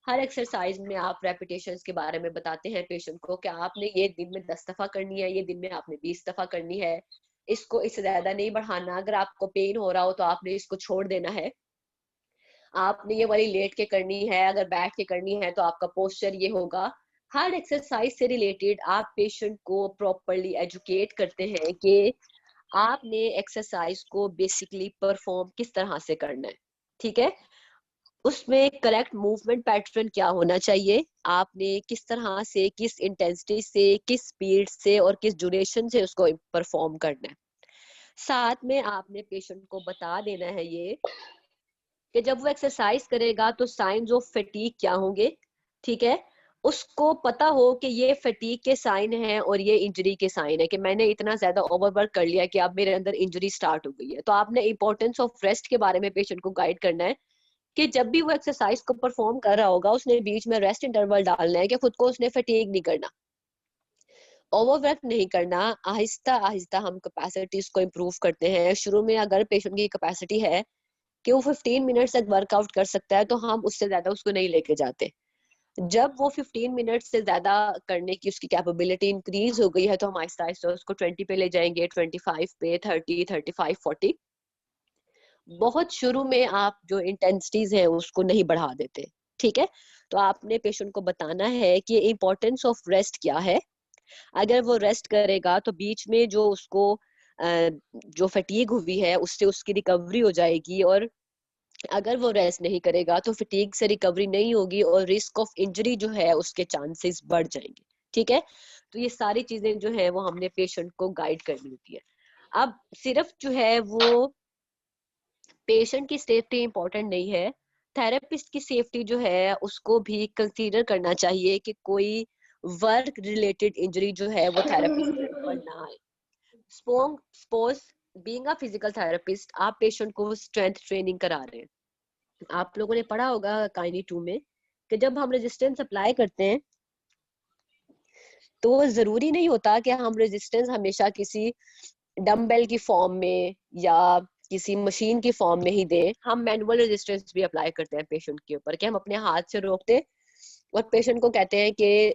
हर एक्सरसाइज में आप रेपिटेशंस के बारे में बताते हैं पेशेंट को कि आपने ये दिन में 10 दफा करनी है, ये दिन में आपने 20 दफा करनी है, इसको इससे ज्यादा नहीं बढ़ाना, अगर आपको पेन हो रहा हो तो आपने इसको छोड़ देना है, आपने ये वाली लेट के करनी है, अगर बैठ के करनी है तो आपका पोस्चर ये होगा। हर एक्सरसाइज से रिलेटेड आप पेशेंट को प्रॉपरली एजुकेट करते हैं कि आपने एक्सरसाइज को बेसिकली परफॉर्म किस तरह से करना है। ठीक है, उसमें करेक्ट मूवमेंट पैटर्न क्या होना चाहिए, आपने किस तरह से, किस इंटेंसिटी से, किस स्पीड से और किस ड्यूरेशन से उसको परफॉर्म करना है। साथ में आपने पेशेंट को बता देना है ये कि जब वो एक्सरसाइज करेगा तो साइंस ऑफ फैटीग क्या होंगे। ठीक है, उसको पता हो कि ये फैटीग के साइन है और ये इंजरी के साइन है, कि मैंने इतना ज्यादा ओवरवर्क कर लिया कि अब मेरे अंदर इंजरी स्टार्ट हो गई है। तो आपने इंपॉर्टेंस ऑफ रेस्ट के बारे में पेशेंट को गाइड करना है कि जब भी वो एक्सरसाइज को परफॉर्म कर रहा होगा उसने बीच में रेस्ट इंटरवल डालना है, कि खुद को उसने फैटीग नहीं करना, ओवरवर्क नहीं करना। आहिस्ता आहिस्ता हम कैपेसिटीज को इम्प्रूव करते हैं। शुरू में अगर पेशेंट की कैपेसिटी है कि वो 15 मिनट तक वर्कआउट कर सकता है तो हम उससे ज्यादा उसको नहीं लेके जाते। जब वो 15 मिनट से ज्यादा करने की उसकी कैपेबिलिटी इंक्रीज हो गई है तो हम आहिस्ता आहिस्ता उसको 20 पे ले जाएंगे, 25 पे, 30, 35, 40। बहुत शुरू में आप जो इंटेंसिटीज है उसको नहीं बढ़ा देते। ठीक है, तो आपने पेशेंट को बताना है कि इंपॉर्टेंस ऑफ रेस्ट क्या है। अगर वो रेस्ट करेगा तो बीच में जो उसको जो फटीग हुई है उससे उसकी रिकवरी हो जाएगी, और अगर वो रेस्ट नहीं करेगा तो फटीग से रिकवरी नहीं होगी और रिस्क ऑफ इंजरी जो है उसके चांसेस बढ़ जाएंगे। ठीक है, तो ये सारी चीजें जो है वो हमने पेशेंट को गाइड करनी होती है। अब सिर्फ जो है वो पेशेंट की सेफ्टी इंपॉर्टेंट नहीं है, थेरेपिस्ट की सेफ्टी जो है उसको भी कंसीडर करना चाहिए कि कोई वर्क रिलेटेड इंजरी जो है वो थेरेपिस्ट के ऊपर आए। Suppose being a physical therapist, आप पेशेंट को स्ट्रेंथ ट्रेनिंग करा रहे हैं। आप लोगों ने पढ़ा होगा काइनी 2 में कि जब हम रेजिस्टेंस अप्लाई करते हैं तो जरूरी नहीं होता कि हम रेजिस्टेंस हमेशा किसी डम्बेल की फॉर्म में या किसी मशीन की फॉर्म में ही दें। हम मैनुअल रेजिस्टेंस भी अप्लाई करते हैं पेशेंट के ऊपर, कि हम अपने हाथ से रोकते और पेशेंट को कहते हैं कि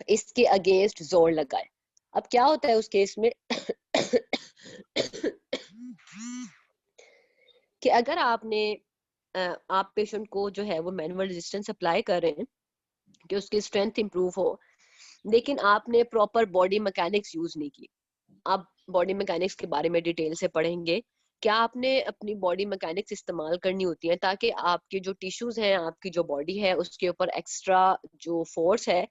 इसके अगेंस्ट जोर लगाए। अब क्या होता है उस केस में कि अगर आप पेशेंट को जो है वो मैनुअल रेजिस्टेंस अप्लाई कर रहे हैं कि उसकी स्ट्रेंथ इंप्रूव हो, लेकिन आपने प्रॉपर बॉडी मैकेनिक्स यूज नहीं की। आप बॉडी मैकेनिक्स के बारे में डिटेल से पढ़ेंगे। क्या आपने अपनी बॉडी मैकेनिक्स इस्तेमाल करनी होती है ताकि आपके जो टिश्यूज हैं, आपकी जो बॉडी है, उसके ऊपर एक्स्ट्रा जो फोर्स है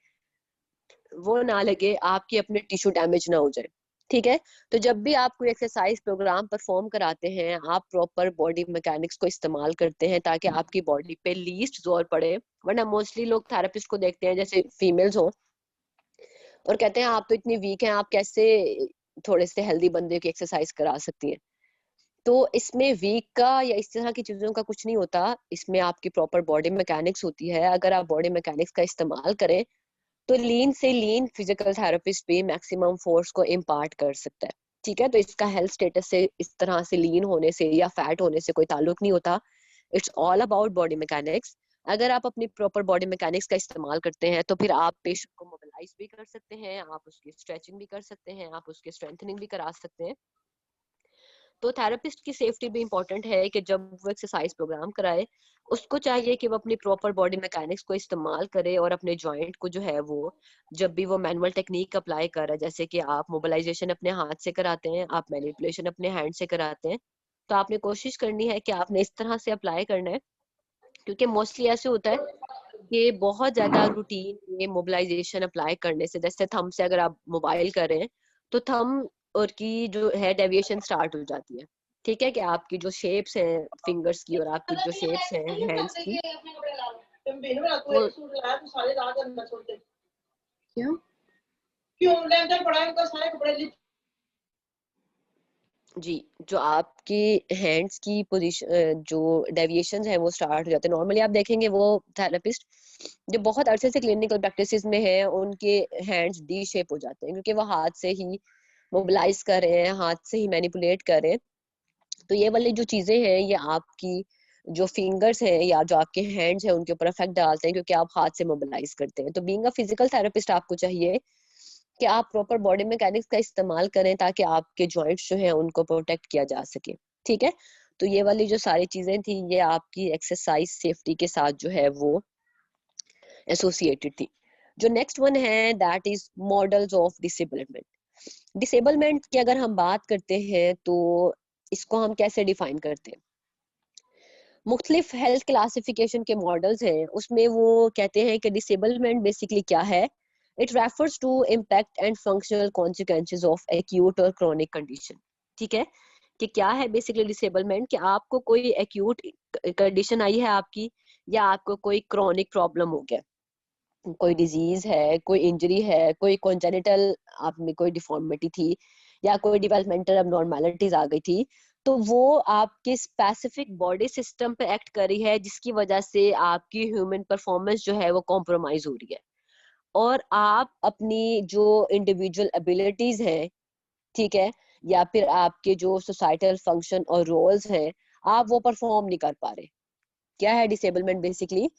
वो ना लगे, आपकी अपने टिश्यू डैमेज ना हो जाए। ठीक है, तो जब भी आप कोई एक्सरसाइज प्रोग्राम परफॉर्म कराते हैं, आप प्रॉपर बॉडी मैकेनिक्स को इस्तेमाल करते हैं ताकि आपकी बॉडी पे लीस्ट जोर पड़े। वरना मोस्टली लोग थेरेपिस्ट को देखते हैं जैसे फीमेल्स हो और कहते हैं आप तो इतनी वीक हैं, आप कैसे थोड़े से हेल्दी बंदे की एक्सरसाइज करा सकती हैं। तो इसमें वीक का या इस तरह की चीजों का कुछ नहीं होता, इसमें आपकी प्रॉपर बॉडी मैकेनिक्स होती है। अगर आप बॉडी मैकेनिक्स का इस्तेमाल करें तो लीन से लीन फिजिकल थेरेपिस्ट भी मैक्सिमम फोर्स को इम्पार्ट कर सकता है। ठीक है, तो इसका हेल्थ स्टेटस से, इस तरह से लीन होने से या फैट होने से कोई ताल्लुक नहीं होता। It's all about body mechanics. अगर आप अपनी प्रॉपर बॉडी मैकेनिक्स का इस्तेमाल करते हैं तो फिर आप पेशेंट को मोबिलाइज भी कर सकते हैं, आप उसकी स्ट्रेचिंग भी कर सकते हैं, आप उसकी स्ट्रेंथनिंग भी करा सकते हैं। तो थेरेपिस्ट की सेफ्टी भी इंपॉर्टेंट है कि जब वो एक्सरसाइज प्रोग्राम कराए, उसको चाहिए कि वो अपनी प्रॉपर बॉडी मैकेनिक्स को इस्तेमाल करे और अपने जॉइंट को जो है वो, जब भी वो मैनुअल टेक्निक अप्लाई कर रहा है, जैसे कि आप मोबिलाइजेशन अपने हाथ से कराते हैं, आप मैनिपुलेशन अपने हैंड से कराते हैं, तो आपने कोशिश करनी है कि आपने इस तरह से अप्लाई करना है। क्योंकि मोस्टली ऐसे होता है कि बहुत ज्यादा रूटीन में मोबिलाइजेशन अप्लाई करने से, जैसे थंब से अगर आप मोबाइल कर रहे हैं तो थंब और की जो है डेविएशन स्टार्ट हो जाती है। ठीक है, कि आपकी जो शेप्स हैं फिंगर्स की और आपकी जो शेप्स हैं हैंड्स की वो
क्यों
जी, जो आपकी हैंड्स की पोजीशन, जो डेविएशंस हैं वो स्टार्ट हो जाते हैं। नॉर्मली आप देखेंगे वो थेरेपिस्ट जो बहुत अरसे से क्लिनिकल प्रैक्टिसेस में है, उनके हैंड्स डी शेप हो जाते हैं क्योंकि वो हाथ से ही मोबिलाइज कर रहे हैं, हाथ से ही मैनिपुलेट कर रहे हैं। तो ये वाली जो चीजें हैं ये आपकी जो फिंगर्स हैं या जो आपके हैंड्स हैं उनके ऊपर इफेक्ट डालते हैं क्योंकि आप हाथ से मोबिलाइज करते हैं। तो बीइंग अ फिजिकल थेरेपिस्ट आपको चाहिए कि आप प्रॉपर बॉडी मैकेनिक्स का इस्तेमाल करें ताकि आपके जॉइंट्स जो हैं उनको प्रोटेक्ट किया जा सके। ठीक है, तो ये वाली जो सारी चीजें थी ये आपकी एक्सरसाइज सेफ्टी के साथ जो है वो एसोसिएटेड थी। जो नेक्स्ट वन है that is models of disablement. Disablement की अगर हम बात करते हैं तो इसको हम कैसे डिफाइन करते हैं? मुख्तलिफ हेल्थ क्लासिफिकेशन के मॉडल्स हैं, उसमें वो कहते हैं कि डिसेबलमेंट बेसिकली क्या है। It refers to impact and functional consequences of acute और क्रॉनिक कंडीशन। ठीक है, कि क्या है बेसिकली डिसेबलमेंट, कि आपको कोई एक्यूट कंडीशन आई है आपकी, या आपको कोई क्रॉनिक प्रॉब्लम हो गया, कोई डिजीज है, कोई इंजरी है, कोई कॉन्जेनिटल आप में कोई डिफॉर्मिटी थी या कोई डेवलपमेंटल अबनॉर्मैलिटीज आ गई थी, तो वो आपके स्पेसिफिक बॉडी सिस्टम पे एक्ट कर रही है जिसकी वजह से आपकी ह्यूमन परफॉर्मेंस जो है वो कॉम्प्रोमाइज हो रही है और आप अपनी जो इंडिविजुअल एबिलिटीज हैं, ठीक है, या फिर आपके जो सोसाइटल फंक्शन और रोल्स हैं आप वो परफॉर्म नहीं कर पा रहे। क्या है डिसेबलमेंट बेसिकली,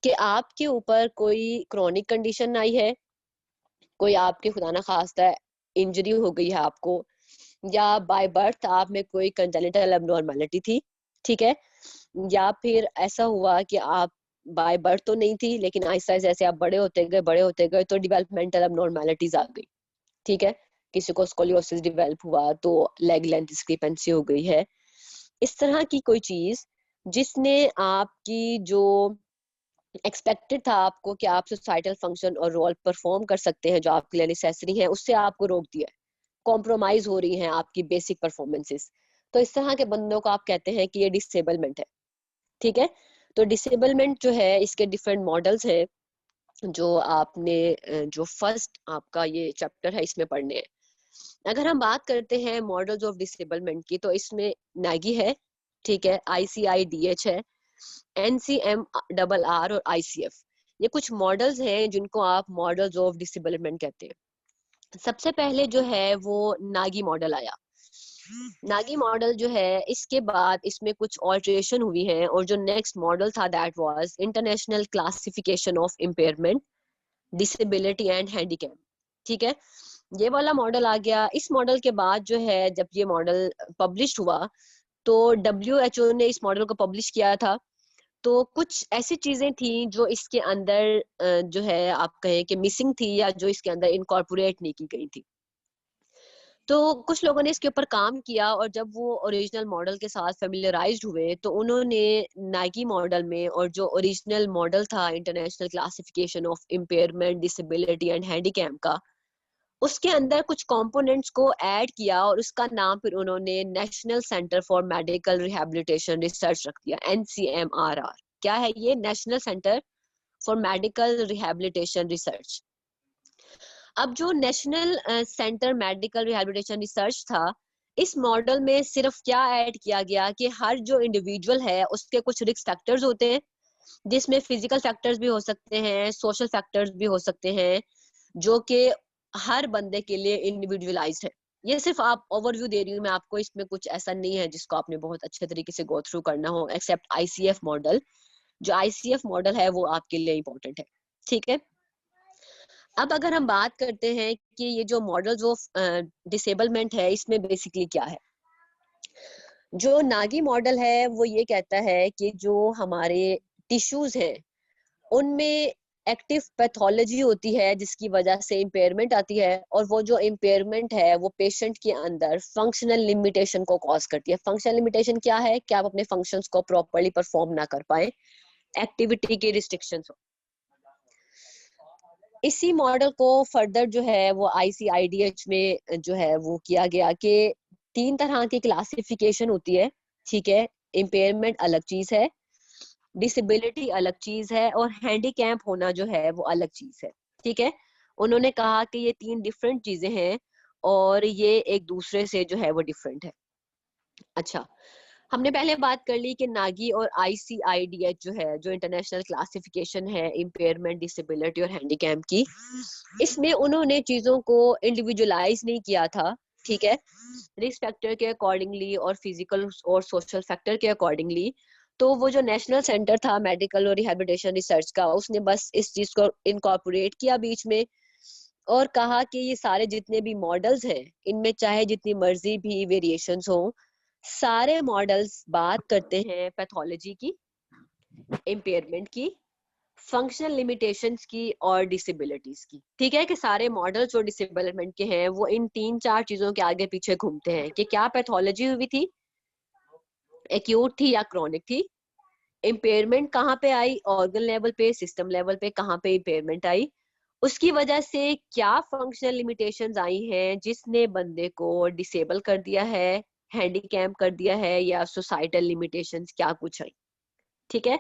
कि आपके ऊपर कोई क्रॉनिक कंडीशन आई है, कोई आपके खुदा ना खास्ता इंजरी हो गई है आपको, या बाय बर्थ आप में कोई कंजेनिटल एबनॉर्मैलिटी थी, ठीक है, या फिर ऐसा हुआ कि आप बाय बर्थ तो नहीं थी लेकिन आहिस्ता आहिस्ता जैसे आप बड़े होते गए तो डेवलपमेंटल एबनॉर्मैलिटीज आ गई। ठीक है, किसी को स्कोलियोसिस डेवलप हुआ तो लेग लेंथ डिस्क्रिपेंसी हो गई है। इस तरह की कोई चीज जिसने आपकी जो एक्सपेक्टेड था आपको कि आप सोसाइटल फंक्शन और रोल परफॉर्म कर सकते हैं जो आपके लिए नेसेसरी है, उससे आपको रोक दिया है, कॉम्प्रोमाइज हो रही हैं आपकी बेसिक परफॉर्मेंसेस। तो इस तरह के बंदों को आप कहते हैं कि ये डिसेबलमेंट है। ठीक है, तो डिसेबलमेंट जो है इसके डिफरेंट मॉडल्स हैं जो आपने जो फर्स्ट आपका ये चैप्टर है इसमें पढ़ने हैं। अगर हम बात करते हैं मॉडल्स ऑफ डिसेबलमेंट की, तो इसमें नागी है, ठीक है, ICIDH है, NCMRR और ICF, ये कुछ मॉडल्स हैं जिनको आप मॉडल्स ऑफ डिसेबलमेंट कहते हैं। सबसे पहले जो है वो नागी मॉडल आया। नागी मॉडल जो है, इसके बाद इसमें कुछ ऑल्टरेशन हुई है, और जो नेक्स्ट मॉडल था that was international classification of impairment, disability and handicap, ठीक है, ये वाला मॉडल आ गया। इस मॉडल के बाद जो है, जब ये मॉडल पब्लिश हुआ तो WHO ने इस मॉडल को पब्लिश किया था, तो कुछ ऐसी चीजें थी जो इसके अंदर जो है आप कहें कि मिसिंग थी, या जो इसके अंदर इनकॉर्पोरेट नहीं की गई थी। तो कुछ लोगों ने इसके ऊपर काम किया, और जब वो ओरिजिनल मॉडल के साथ फेमिलियराइज्ड हुए तो उन्होंने नागी मॉडल में, और जो ओरिजिनल मॉडल था international classification of impairment, disability and handicap का, उसके अंदर कुछ कंपोनेंट्स को ऐड किया, और उसका नाम फिर उन्होंने national centre for medical rehabilitation research रख दिया, NCMRR। क्या है ये? National centre for medical rehabilitation research. अब जो national centre medical rehabilitation research था, इस मॉडल में सिर्फ क्या ऐड किया गया कि हर जो इंडिविजुअल है उसके कुछ रिस्क फैक्टर्स होते हैं, जिसमें फिजिकल फैक्टर्स भी हो सकते हैं, सोशल फैक्टर्स भी हो सकते हैं, जो कि हर बंदे के लिए इंडिविजुअलाइज्ड है। ये सिर्फ आप ओवरव्यू दे रही हूँ मैं आपको, इसमें कुछ ऐसा नहीं है जिसको आपने बहुत अच्छे तरीके से गो थ्रू करना हो, एक्सेप्ट ICF मॉडल। जो ICF मॉडल है वो आपके लिए इंपॉर्टेंट है, ठीक है। अब अगर हम बात करते हैं कि ये जो मॉडल्स ऑफ डिसेबलमेंट है, इसमें बेसिकली क्या है। जो नागी मॉडल है वो ये कहता है कि जो हमारे टिश्यूज हैं उनमें एक्टिव पैथोलॉजी होती है, जिसकी वजह से इम्पेयरमेंट आती है, और वो जो इम्पेयरमेंट है वो पेशेंट के अंदर फंक्शनल लिमिटेशन को कॉज करती है। फंक्शनल लिमिटेशन क्या है? कि आप अपने फंक्शंस को प्रॉपर्ली परफॉर्म ना कर पाए, एक्टिविटी के रिस्ट्रिक्शंस हो। इसी मॉडल को फर्दर जो है वो ICIDH में जो है वो किया गया कि 3 तरह की क्लासिफिकेशन होती है, ठीक है। इम्पेयरमेंट अलग चीज है, डिसेबिलिटी अलग चीज है, और हैंडीकैप होना जो है वो अलग चीज है, ठीक है। उन्होंने कहा कि ये 3 डिफरेंट चीजें हैं, और ये एक दूसरे से जो है वो डिफरेंट है। अच्छा, हमने पहले बात कर ली कि नागी और ICIDH जो है, जो इंटरनेशनल क्लासिफिकेशन है इम्पेयरमेंट, डिसेबिलिटी और हैंडीकैप की, इसमें उन्होंने चीजों को इंडिविजुअलाइज नहीं किया था, ठीक है, रिस्क फैक्टर के अकॉर्डिंगली और फिजिकल और सोशल फैक्टर के अकॉर्डिंगली। तो वो जो नेशनल सेंटर था मेडिकल और रिहैबिलिटेशन रिसर्च का, उसने बस इस चीज को इनकॉर्पोरेट किया बीच में, और कहा कि ये सारे जितने भी मॉडल्स हैं इनमें चाहे जितनी मर्जी भी वेरिएशंस हो, सारे मॉडल्स बात करते हैं पैथोलॉजी की, इम्पेयरमेंट की, फंक्शनल लिमिटेशंस की और डिसेबिलिटीज की, ठीक है। कि सारे मॉडल्स जो डिसेबलमेंट के हैं वो इन 3-4 चीजों के आगे पीछे घूमते हैं कि क्या पैथोलॉजी हुई थी, एक्यूट थी या क्रॉनिक थी, इम्पेयरमेंट कहाँ पे आई, ऑर्गन लेवल पे, सिस्टम लेवल पे कहाँ पे इम्पेयरमेंट आई, उसकी वजह से क्या फंक्शनल लिमिटेशंस आई हैं जिसने बंदे को डिसेबल कर दिया है, हैंडीकैप कर दिया है, या सोसाइटल लिमिटेशंस क्या कुछ आई, ठीक है।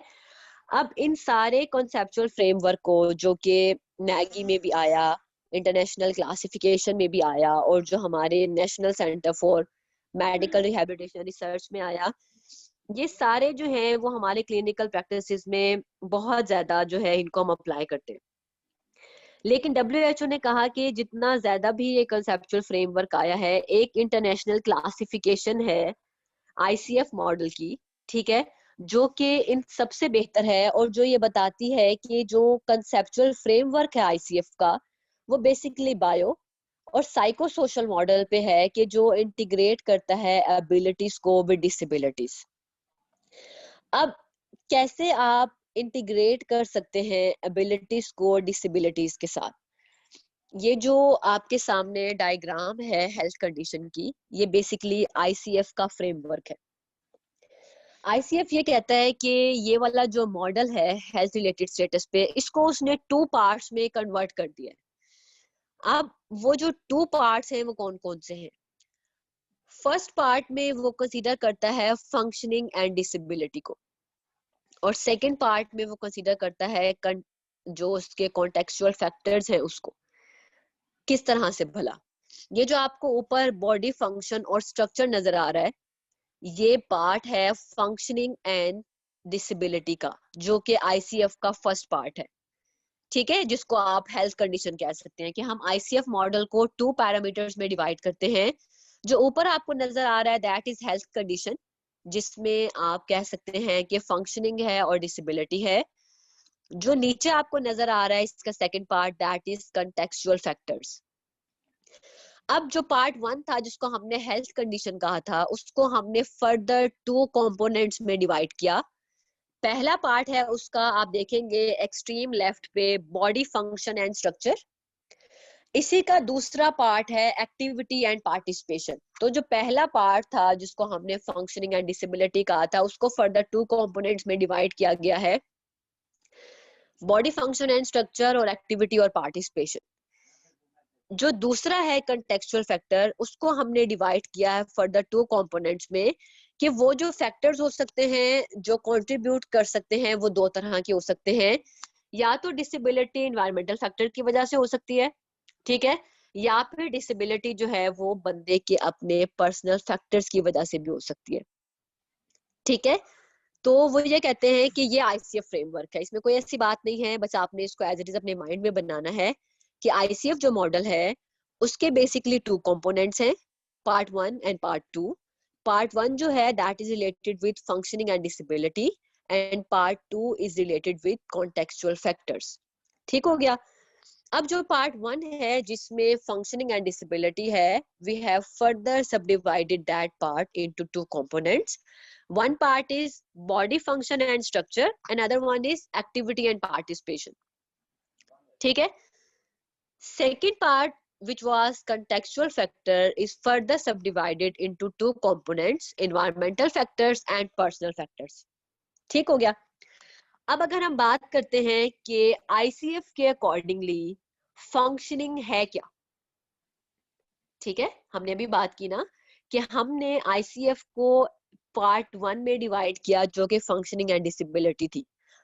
अब इन सारे कॉन्सेप्चुअल फ्रेमवर्क को, जो कि नैगी में भी आया, इंटरनेशनल क्लासिफिकेशन में भी आया, और जो हमारे national centre for medical rehabilitation research में आया, ये सारे जो हैं वो हमारे क्लिनिकल प्रैक्टिसेस में बहुत ज्यादा जो है इनको हम अप्लाई करते हैं। लेकिन WHO ने कहा कि जितना ज्यादा भी ये कंसेप्चुअल फ्रेमवर्क आया है, एक इंटरनेशनल क्लासिफिकेशन है ICF मॉडल की, ठीक है, जो कि इन सबसे बेहतर है, और जो ये बताती है कि जो कंसेप्चुअल फ्रेमवर्क है ICF का, वो बेसिकली बायो और साइको सोशल मॉडल पे है, कि जो इंटीग्रेट करता है एबिलिटीज को विद डिसेबिलिटीज। अब कैसे आप इंटीग्रेट कर सकते हैं एबिलिटीज को डिसेबिलिटीज के साथ? ये जो आपके सामने डायग्राम है हेल्थ कंडीशन की, ये बेसिकली ICF का फ्रेमवर्क है। ICF ये कहता है कि ये वाला जो मॉडल है हेल्थ रिलेटेड स्टेटस पे, इसको उसने 2 पार्ट्स में कन्वर्ट कर दिया है। अब वो जो 2 पार्ट्स हैं वो कौन कौन से हैं? फर्स्ट पार्ट में वो कंसीडर करता है फंक्शनिंग एंड डिसेबिलिटी को, और सेकंड पार्ट में वो कंसीडर करता है जो उसके कॉन्टेक्चुअल फैक्टर्स हैं उसको, किस तरह से भला। ये जो आपको ऊपर बॉडी फंक्शन और स्ट्रक्चर नजर आ रहा है, ये पार्ट है फंक्शनिंग एंड डिसेबिलिटी का, जो कि आईसीएफ का फर्स्ट पार्ट है, ठीक है, जिसको आप हेल्थ कंडीशन कह सकते हैं। कि हम आईसीएफ मॉडल को 2 पैरामीटर्स में डिवाइड करते हैं। जो ऊपर आपको नजर आ रहा है दैट इज हेल्थ कंडीशन, जिसमें आप कह सकते हैं कि फंक्शनिंग है और डिसेबिलिटी है। जो नीचे आपको नजर आ रहा है इसका second part that is contextual factors. अब जो पार्ट 1 था जिसको हमने हेल्थ कंडीशन कहा था, उसको हमने फर्दर 2 कंपोनेंट्स में डिवाइड किया। पहला पार्ट है उसका, आप देखेंगे एक्सट्रीम लेफ्ट पे, बॉडी फंक्शन एंड स्ट्रक्चर। इसी का दूसरा पार्ट है एक्टिविटी एंड पार्टिसिपेशन। तो जो पहला पार्ट था जिसको हमने फंक्शनिंग एंड डिसेबिलिटी कहा था, उसको फर्दर 2 कंपोनेंट्स में डिवाइड किया गया है, बॉडी फंक्शन एंड स्ट्रक्चर और एक्टिविटी और पार्टिसिपेशन। जो दूसरा है कंटेक्चुअल फैक्टर, उसको हमने डिवाइड किया है फर्दर 2 कंपोनेंट्स में, कि वो जो फैक्टर्स हो सकते हैं जो कंट्रीब्यूट कर सकते हैं वो 2 तरह के हो सकते हैं। या तो डिसेबिलिटी एनवायरमेंटल फैक्टर की वजह से हो सकती है, ठीक है, या फिर डिसेबिलिटी जो है वो बंदे के अपने पर्सनल फैक्टर्स की वजह से भी हो सकती है, ठीक है। तो वो ये कहते हैं कि ये आईसीएफ फ्रेमवर्क है, इसमें कोई ऐसी बात नहीं है, बस आपने इसको एज इट इज अपने माइंड में बनाना है कि आईसीएफ जो मॉडल है उसके बेसिकली 2 कंपोनेंट्स हैं, पार्ट 1 एंड पार्ट 2। पार्ट 1 जो है that is related with functioning and disability, and part 2 is related with contextual factors, ठीक हो गया। अब जो पार्ट 1 है जिसमें फंक्शनिंग एंड डिसेबिलिटी है, we have further subdivided that part into 2 components. One part is body function and structure, another one is activity and participation, ठीक है। Second part, which was contextual factor, is further subdivided into 2 components, environmental factors and personal factors, ठीक हो गया। अब अगर हम बात करते हैं कि आईसीएफ के अकॉर्डिंगली फंक्शनिंग है क्या, ठीक है, हमने अभी बात की ना कि हमने आईसीएफ को पार्ट 1 में डिवाइड किया जो कि फंक्शनिंग एंड डिसेबिलिटी थी।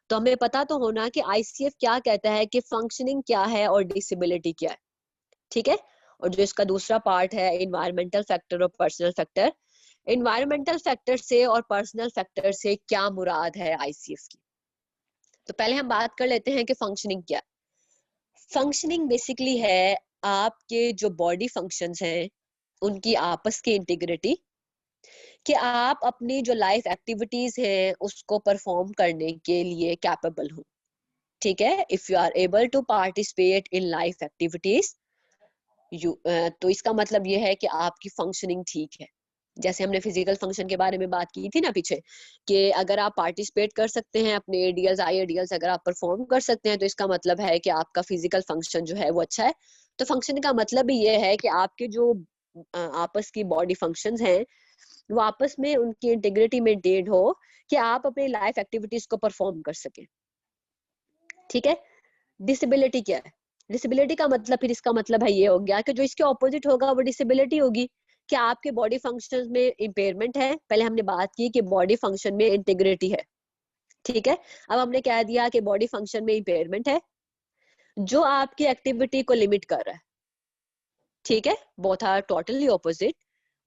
तो हमें पता तो होना कि आईसीएफ क्या कहता है कि फंक्शनिंग क्या है और डिसेबिलिटी क्या है, ठीक है। और जो इसका दूसरा पार्ट है एनवायरमेंटल फैक्टर और पर्सनल फैक्टर, एनवायरमेंटल फैक्टर से और पर्सनल फैक्टर से क्या मुराद है आईसीएफ की। तो पहले हम बात कर लेते हैं कि फंक्शनिंग क्या है। फंक्शनिंग बेसिकली है आपके जो बॉडी फंक्शंस हैं उनकी आपस की इंटीग्रिटी, कि आप अपनी जो लाइफ एक्टिविटीज हैं उसको परफॉर्म करने के लिए कैपेबल हो, ठीक है। If you are able to participate in life activities तो इसका मतलब ये है कि आपकी फंक्शनिंग ठीक है। जैसे हमने फिजिकल फंक्शन के बारे में बात की थी ना पीछे, कि अगर आप पार्टिसिपेट कर सकते हैं अपने एडीएल्स आईएडीएल्स अगर आप परफॉर्म कर सकते हैं तो इसका मतलब है कि आपका फिजिकल फंक्शन जो है वो अच्छा है। तो फंक्शन का मतलब भी ये है कि आपके जो आपस की बॉडी फंक्शंस हैं वो आपस में उनकी इंटीग्रिटी मेंटेन हो, कि आप अपनी लाइफ एक्टिविटीज को परफॉर्म कर सके, ठीक है। डिसेबिलिटी क्या है? डिसेबिलिटी का मतलब फिर इसका मतलब है ये हो गया कि जो इसके ऑपोजिट होगा वो डिसेबिलिटी होगी, कि आपके बॉडी फंक्शंस में इम्पेयरमेंट है। पहले हमने बात की कि बॉडी फंक्शन में इंटीग्रिटी है, ठीक है। अब हमने कह दिया कि बॉडी फंक्शन में इम्पेयरमेंट है जो आपकी एक्टिविटी को लिमिट कर रहा है, ठीक है। Both are totally opposite.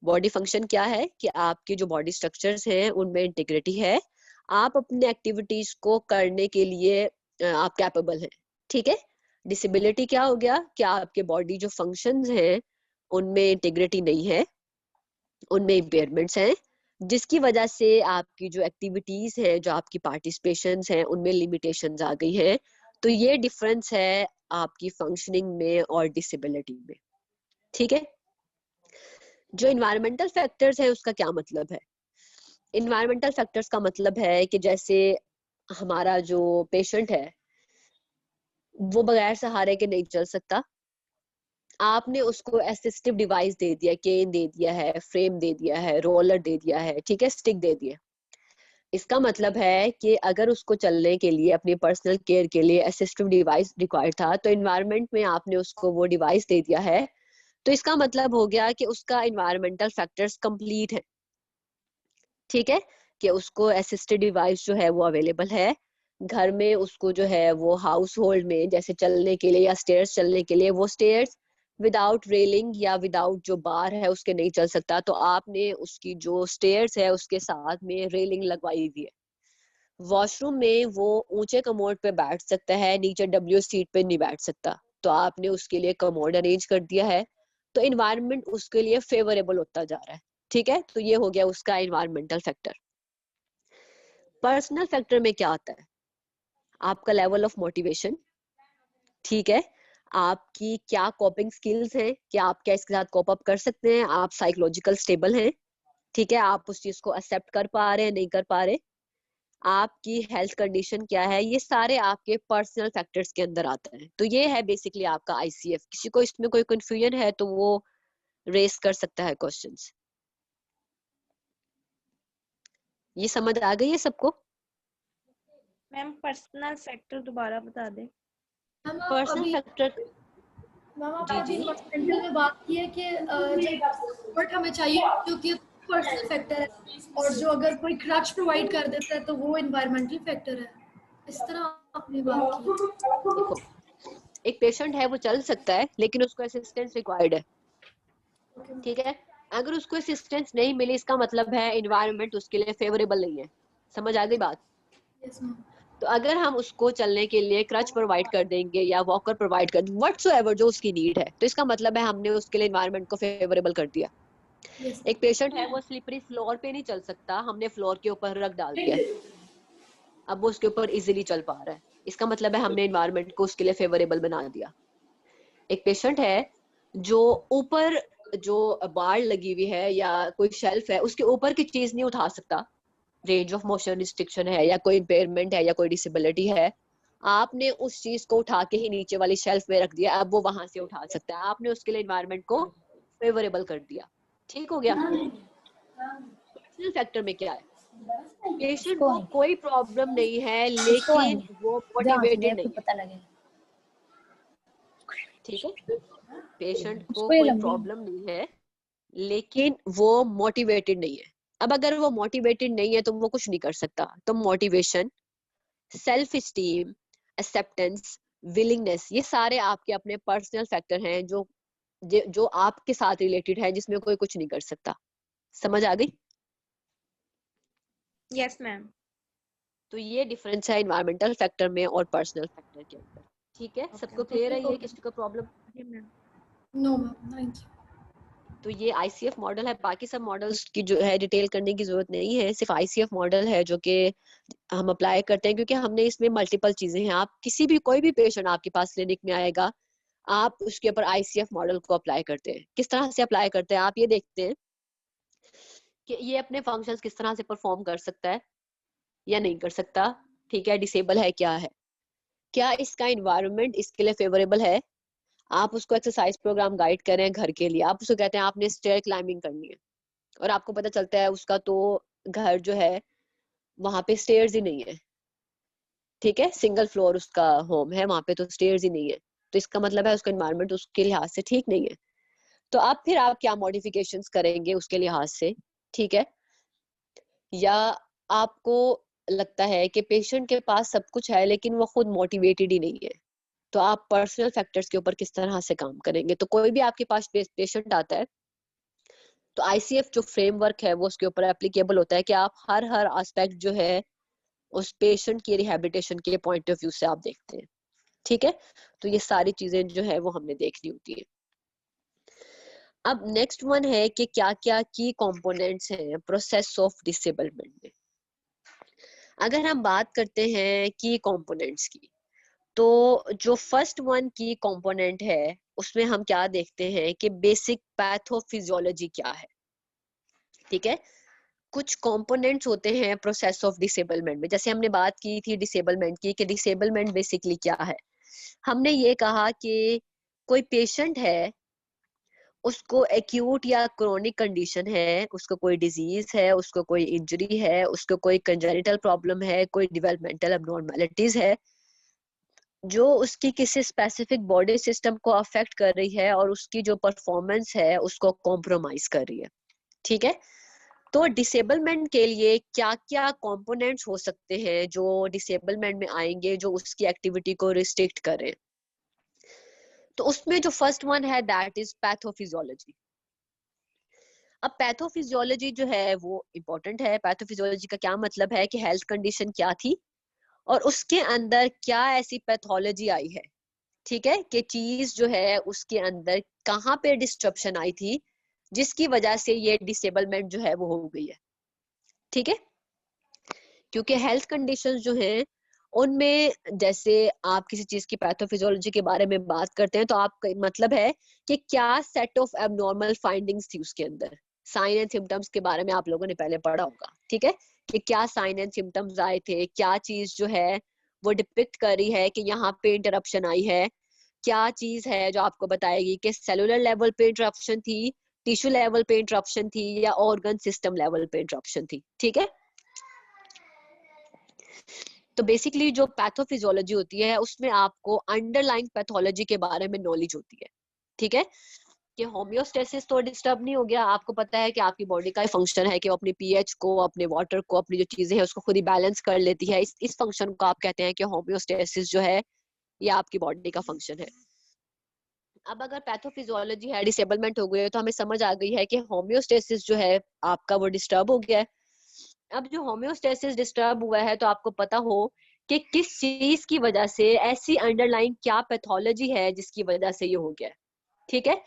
Body function क्या है कि आपके जो बॉडी स्ट्रक्चर्स हैं उनमें इंटीग्रिटी है, आप अपने एक्टिविटीज को करने के लिए आप कैपेबल हैं, ठीक है। डिसेबिलिटी क्या हो गया कि आपके बॉडी जो फंक्शंस हैं उनमें इंटीग्रिटी नहीं है, उनमें इम्पेयरमेंट्स हैं, जिसकी वजह से आपकी जो एक्टिविटीज है, जो आपकी पार्टिसिपेशंस हैं, उनमें लिमिटेशंस आ गई हैं। तो ये डिफरेंस है आपकी फंक्शनिंग में और डिसेबिलिटी में, ठीक है। जो इन्वायरमेंटल फैक्टर्स है उसका क्या मतलब है? इन्वायरमेंटल फैक्टर्स का मतलब है कि जैसे हमारा जो पेशेंट है वो बगैर सहारे के नहीं चल सकता, आपने उसको असिस्टिव डिवाइस दे दिया, केन दे दिया है, फ्रेम दे दिया है, रोलर दे दिया है, ठीक है, स्टिक दे दिया। इसका मतलब है कि अगर उसको चलने के लिए अपनी पर्सनल केयर के लिए असिस्टिव डिवाइस रिक्वायर्ड था, तो इन्वायरमेंट में आपने उसको वो डिवाइस दे दिया है, तो इसका मतलब हो गया कि उसका इन्वायरमेंटल फैक्टर्स कंप्लीट है, ठीक है, कि उसको असिस्टेड डिवाइस जो है वो अवेलेबल है घर में। उसको जो है वो हाउस होल्ड में जैसे चलने के लिए या स्टेयर्स चलने के लिए वो स्टेयर्स, विदाउट रेलिंग या विदाउट जो बार है उसके नहीं चल सकता, तो आपने उसकी जो स्टेयर्स है उसके साथ में रेलिंग लगवाई हुई है। वॉशरूम में वो ऊंचे कमोड पे बैठ सकता है, नीचे डब्ल्यू सीट पे नहीं बैठ सकता, तो आपने उसके लिए कमोड अरेंज कर दिया है, तो इन्वायरमेंट उसके लिए फेवरेबल होता जा रहा है। ठीक है, तो ये हो गया उसका इन्वायरमेंटल फैक्टर। पर्सनल फैक्टर में क्या आता है? आपका लेवल ऑफ मोटिवेशन, ठीक है, आपकी क्या कॉपिंग स्किल्स हैं, क्या आप क्या इसके साथ कॉप अप कर सकते हैं, आप साइकोलॉजिकल स्टेबल हैं, ठीक है, आप उस चीज को एक्सेप्ट कर पा रहे हैं, नहीं कर पा रहे, आपकी हेल्थ कंडीशन क्या है, ये सारे आपके पर्सनल फैक्टर्स के अंदर आते हैं। तो ये है बेसिकली आपका आईसीएफ। किसी को इसमें कोई कंफ्यूजन है तो वो रेस कर सकता है क्वेश्चंस। ये समझ आ गई है सबको?
मैम पर्सनल फैक्टर दोबारा बता दें।
मैम आप
पर्सनल
अभी
फैक्टर,
मैम आप
जी
अभी
जी,
इन्वायरमेंटल में बात की है कि जब सपोर्ट हमें चाहिए क्योंकि पर्सनल फैक्टर है, और जो अगर कोई क्रच प्रोवाइड कर देता है तो वो इन्वायरमेंटल फैक्टर है, इस तरह आपने बात की।
देखो एक पेशेंट है वो चल सकता है लेकिन उसको असिस्टेंस रिक्वायर्ड है, ठीक है, अगर उसको असिस्टेंस नहीं मिली इसका मतलब है इन्वायरमेंट उसके लिए फेवरेबल नहीं है। समझ आ गई बात?
Yes ma'am.
तो अगर हम उसको चलने के लिए क्रच प्रोवाइड कर देंगे या वॉकर प्रोवाइड कर व्हाटसोएवर जो उसकी नीड है, तो इसका मतलब है हमने उसके लिए एनवायरनमेंट को फेवरेबल कर दिया।
यस
एक पेशेंट है वो स्लिपरी फ्लोर पे नहीं चल सकता, हमने फ्लोर के ऊपर रख डाल दिया, अब वो उसके ऊपर इजीली चल पा रहा है, इसका मतलब है हमने एनवायरनमेंट को उसके लिए फेवरेबल बना दिया। एक पेशेंट है जो ऊपर जो बार लगी हुई है या कोई शेल्फ है उसके ऊपर की चीज नहीं उठा सकता, रेंज ऑफ मोशन रिस्ट्रिक्शन है या कोई इम्पेयरमेंट है या कोई डिसेबिलिटी है, आपने उस चीज को उठा के ही नीचे वाली शेल्फ में रख दिया, अब वो वहां से उठा सकता है, आपने उसके लिए एनवायरनमेंट को फेवरेबल कर दिया। ठीक हो गया? पर्सनल फैक्टर में क्या है? पेशेंट को कोई प्रॉब्लम नहीं है लेकिन वो मोटिवेटेड नहीं है,
पता लगे।
ठीक है, पेशेंट को कोई प्रॉब्लम नहीं है लेकिन वो मोटिवेटेड नहीं है। अब अगर वो मोटिवेटेड नहीं है तो वो कुछ नहीं कर सकता, तो motivation, self esteem, acceptance, willingness, ये सारे आपके अपने पर्सनल फैक्टर हैं जो आपके साथ रिलेटेड है, जिसमें कोई कुछ नहीं कर सकता। समझ आ गई?
Yes ma'am.
तो ये डिफरेंस है एनवायरमेंटल फैक्टर में और पर्सनल फैक्टर के अंदर। ठीक है, सबको क्लियर है? ये किसी को problem?
No ma'am, thank you.
तो ये आईसीएफ मॉडल है, बाकी सब मॉडल्स की जो है डिटेल करने की जरूरत नहीं है, सिर्फ आईसीएफ मॉडल है जो कि हम अप्लाई करते हैं क्योंकि हमने इसमें मल्टीपल चीजें हैं। आप किसी भी कोई भी पेशेंट आपके पास क्लिनिक में आएगा, आप उसके ऊपर आईसीएफ मॉडल को अप्लाई करते हैं। किस तरह से अप्लाई करते हैं? आप ये देखते हैं कि ये अपने फंक्शंस किस तरह से परफॉर्म कर सकता है या नहीं कर सकता, ठीक है, डिसेबल है क्या है, क्या इसका इन्वायरमेंट इसके लिए फेवरेबल है। आप उसको एक्सरसाइज प्रोग्राम गाइड कर रहे हैं घर के लिए, आप उसको कहते हैं आपने स्टेयर क्लाइंबिंग करनी है और आपको पता चलता है उसका तो घर जो है वहां पे स्टेयर्स ही नहीं है, ठीक है, सिंगल फ्लोर उसका होम है, वहां पे तो स्टेयर्स ही नहीं है, तो इसका मतलब है उसका एनवायरनमेंट उसके लिहाज से ठीक नहीं है। तो अब फिर आप क्या मॉडिफिकेशंस करेंगे उसके लिहाज से, ठीक है, या आपको लगता है कि पेशेंट के पास सब कुछ है लेकिन वो खुद मोटिवेटेड ही नहीं है, तो आप पर्सनल फैक्टर्स के ऊपर किस तरह से काम करेंगे। तो कोई भी आपके पास पेशेंट आता है तो आईसीएफ जो फ्रेमवर्क है वो उसके ऊपर एप्लीकेबल होता है कि आप हर एस्पेक्ट जो है उस पेशेंट की रिहैबिलिटेशन के पॉइंट ऑफ व्यू से आप देखते हैं, ठीक है। तो ये सारी चीजें जो है वो हमने देखनी होती है। अब नेक्स्ट वन है कि क्या क्या की कंपोनेंट्स हैं प्रोसेस ऑफ डिसेबलमेंट में। अगर हम बात करते हैं की कंपोनेंट्स की, तो जो फर्स्ट वन की कंपोनेंट है उसमें हम क्या देखते हैं कि बेसिक पैथोफिजियोलॉजी क्या है, ठीक है। कुछ कंपोनेंट्स होते हैं प्रोसेस ऑफ डिसेबलमेंट में, जैसे हमने बात की थी डिसेबलमेंट की कि डिसेबलमेंट बेसिकली क्या है। हमने ये कहा कि कोई पेशेंट है, उसको एक्यूट या क्रोनिक कंडीशन है, उसको कोई डिजीज है, उसको कोई इंजरी है, उसको कोई कंजेनिटल प्रॉब्लम है, कोई डेवलपमेंटल एबनॉर्मेलिटीज है जो उसकी किसी स्पेसिफिक बॉडी सिस्टम को अफेक्ट कर रही है और उसकी जो परफॉर्मेंस है उसको कॉम्प्रोमाइज कर रही है, ठीक है। तो डिसेबलमेंट के लिए क्या क्या कंपोनेंट्स हो सकते हैं जो डिसेबलमेंट में आएंगे जो उसकी एक्टिविटी को रिस्ट्रिक्ट करें। तो उसमें जो फर्स्ट वन है दैट इज पैथोफिजियोलॉजी। अब पैथोफिजियोलॉजी जो है वो इम्पोर्टेंट है। पैथोफिजियोलॉजी का क्या मतलब है कि हेल्थ कंडीशन क्या थी और उसके अंदर क्या ऐसी पैथोलॉजी आई है, ठीक है, कि चीज जो है उसके अंदर कहाँ पे डिस्ट्रप्शन आई थी जिसकी वजह से ये डिसेबलमेंट जो है वो हो गई है, ठीक है। क्योंकि हेल्थ कंडीशंस जो हैं उनमें जैसे आप किसी चीज की पैथोफिजियोलॉजी के बारे में बात करते हैं तो आपका मतलब है कि क्या सेट ऑफ एबनॉर्मल फाइंडिंग्स थी उसके अंदर। साइन एंड सिम्टम्स के बारे में आप लोगों ने पहले पढ़ा होगा, ठीक है, कि क्या साइन एंड सिम्टम्स आए थे, क्या चीज जो है वो डिपिक्ट कर रही है कि यहाँ पे इंटरप्शन आई है, क्या चीज है जो आपको बताएगी कि सेलुलर लेवल पे इंटरप्शन थी, टिश्यू लेवल पे इंटरप्शन थी या ऑर्गन सिस्टम लेवल पे इंटरप्शन थी, ठीक है। तो बेसिकली जो पैथोफिजियोलॉजी होती है उसमें आपको अंडरलाइंग पैथोलॉजी के बारे में नॉलेज होती है, ठीक है, कि होम्योस्टेसिस तो डिस्टर्ब नहीं हो गया, आपको पता है कि आपकी बॉडी का फंक्शन है कि वो अपने पीएच को, अपने वाटर को, अपनी जो चीजें हैं उसको खुद ही बैलेंस कर लेती है। इस फंक्शन को आप कहते हैं कि होम्योस्टेसिस जो है ये आपकी बॉडी का फंक्शन है। अब अगर पैथोफिजियोलॉजी है डिसेबलमेंट हो गई है तो हमें समझ आ गई है कि होम्योस्टेसिस जो है आपका वो डिस्टर्ब हो गया है। अब जो होम्योस्टेसिस डिस्टर्ब हुआ है तो आपको पता हो कि किस चीज की वजह से, ऐसी अंडरलाइन क्या पैथोलॉजी है जिसकी वजह से ये हो गया है, ठीक है।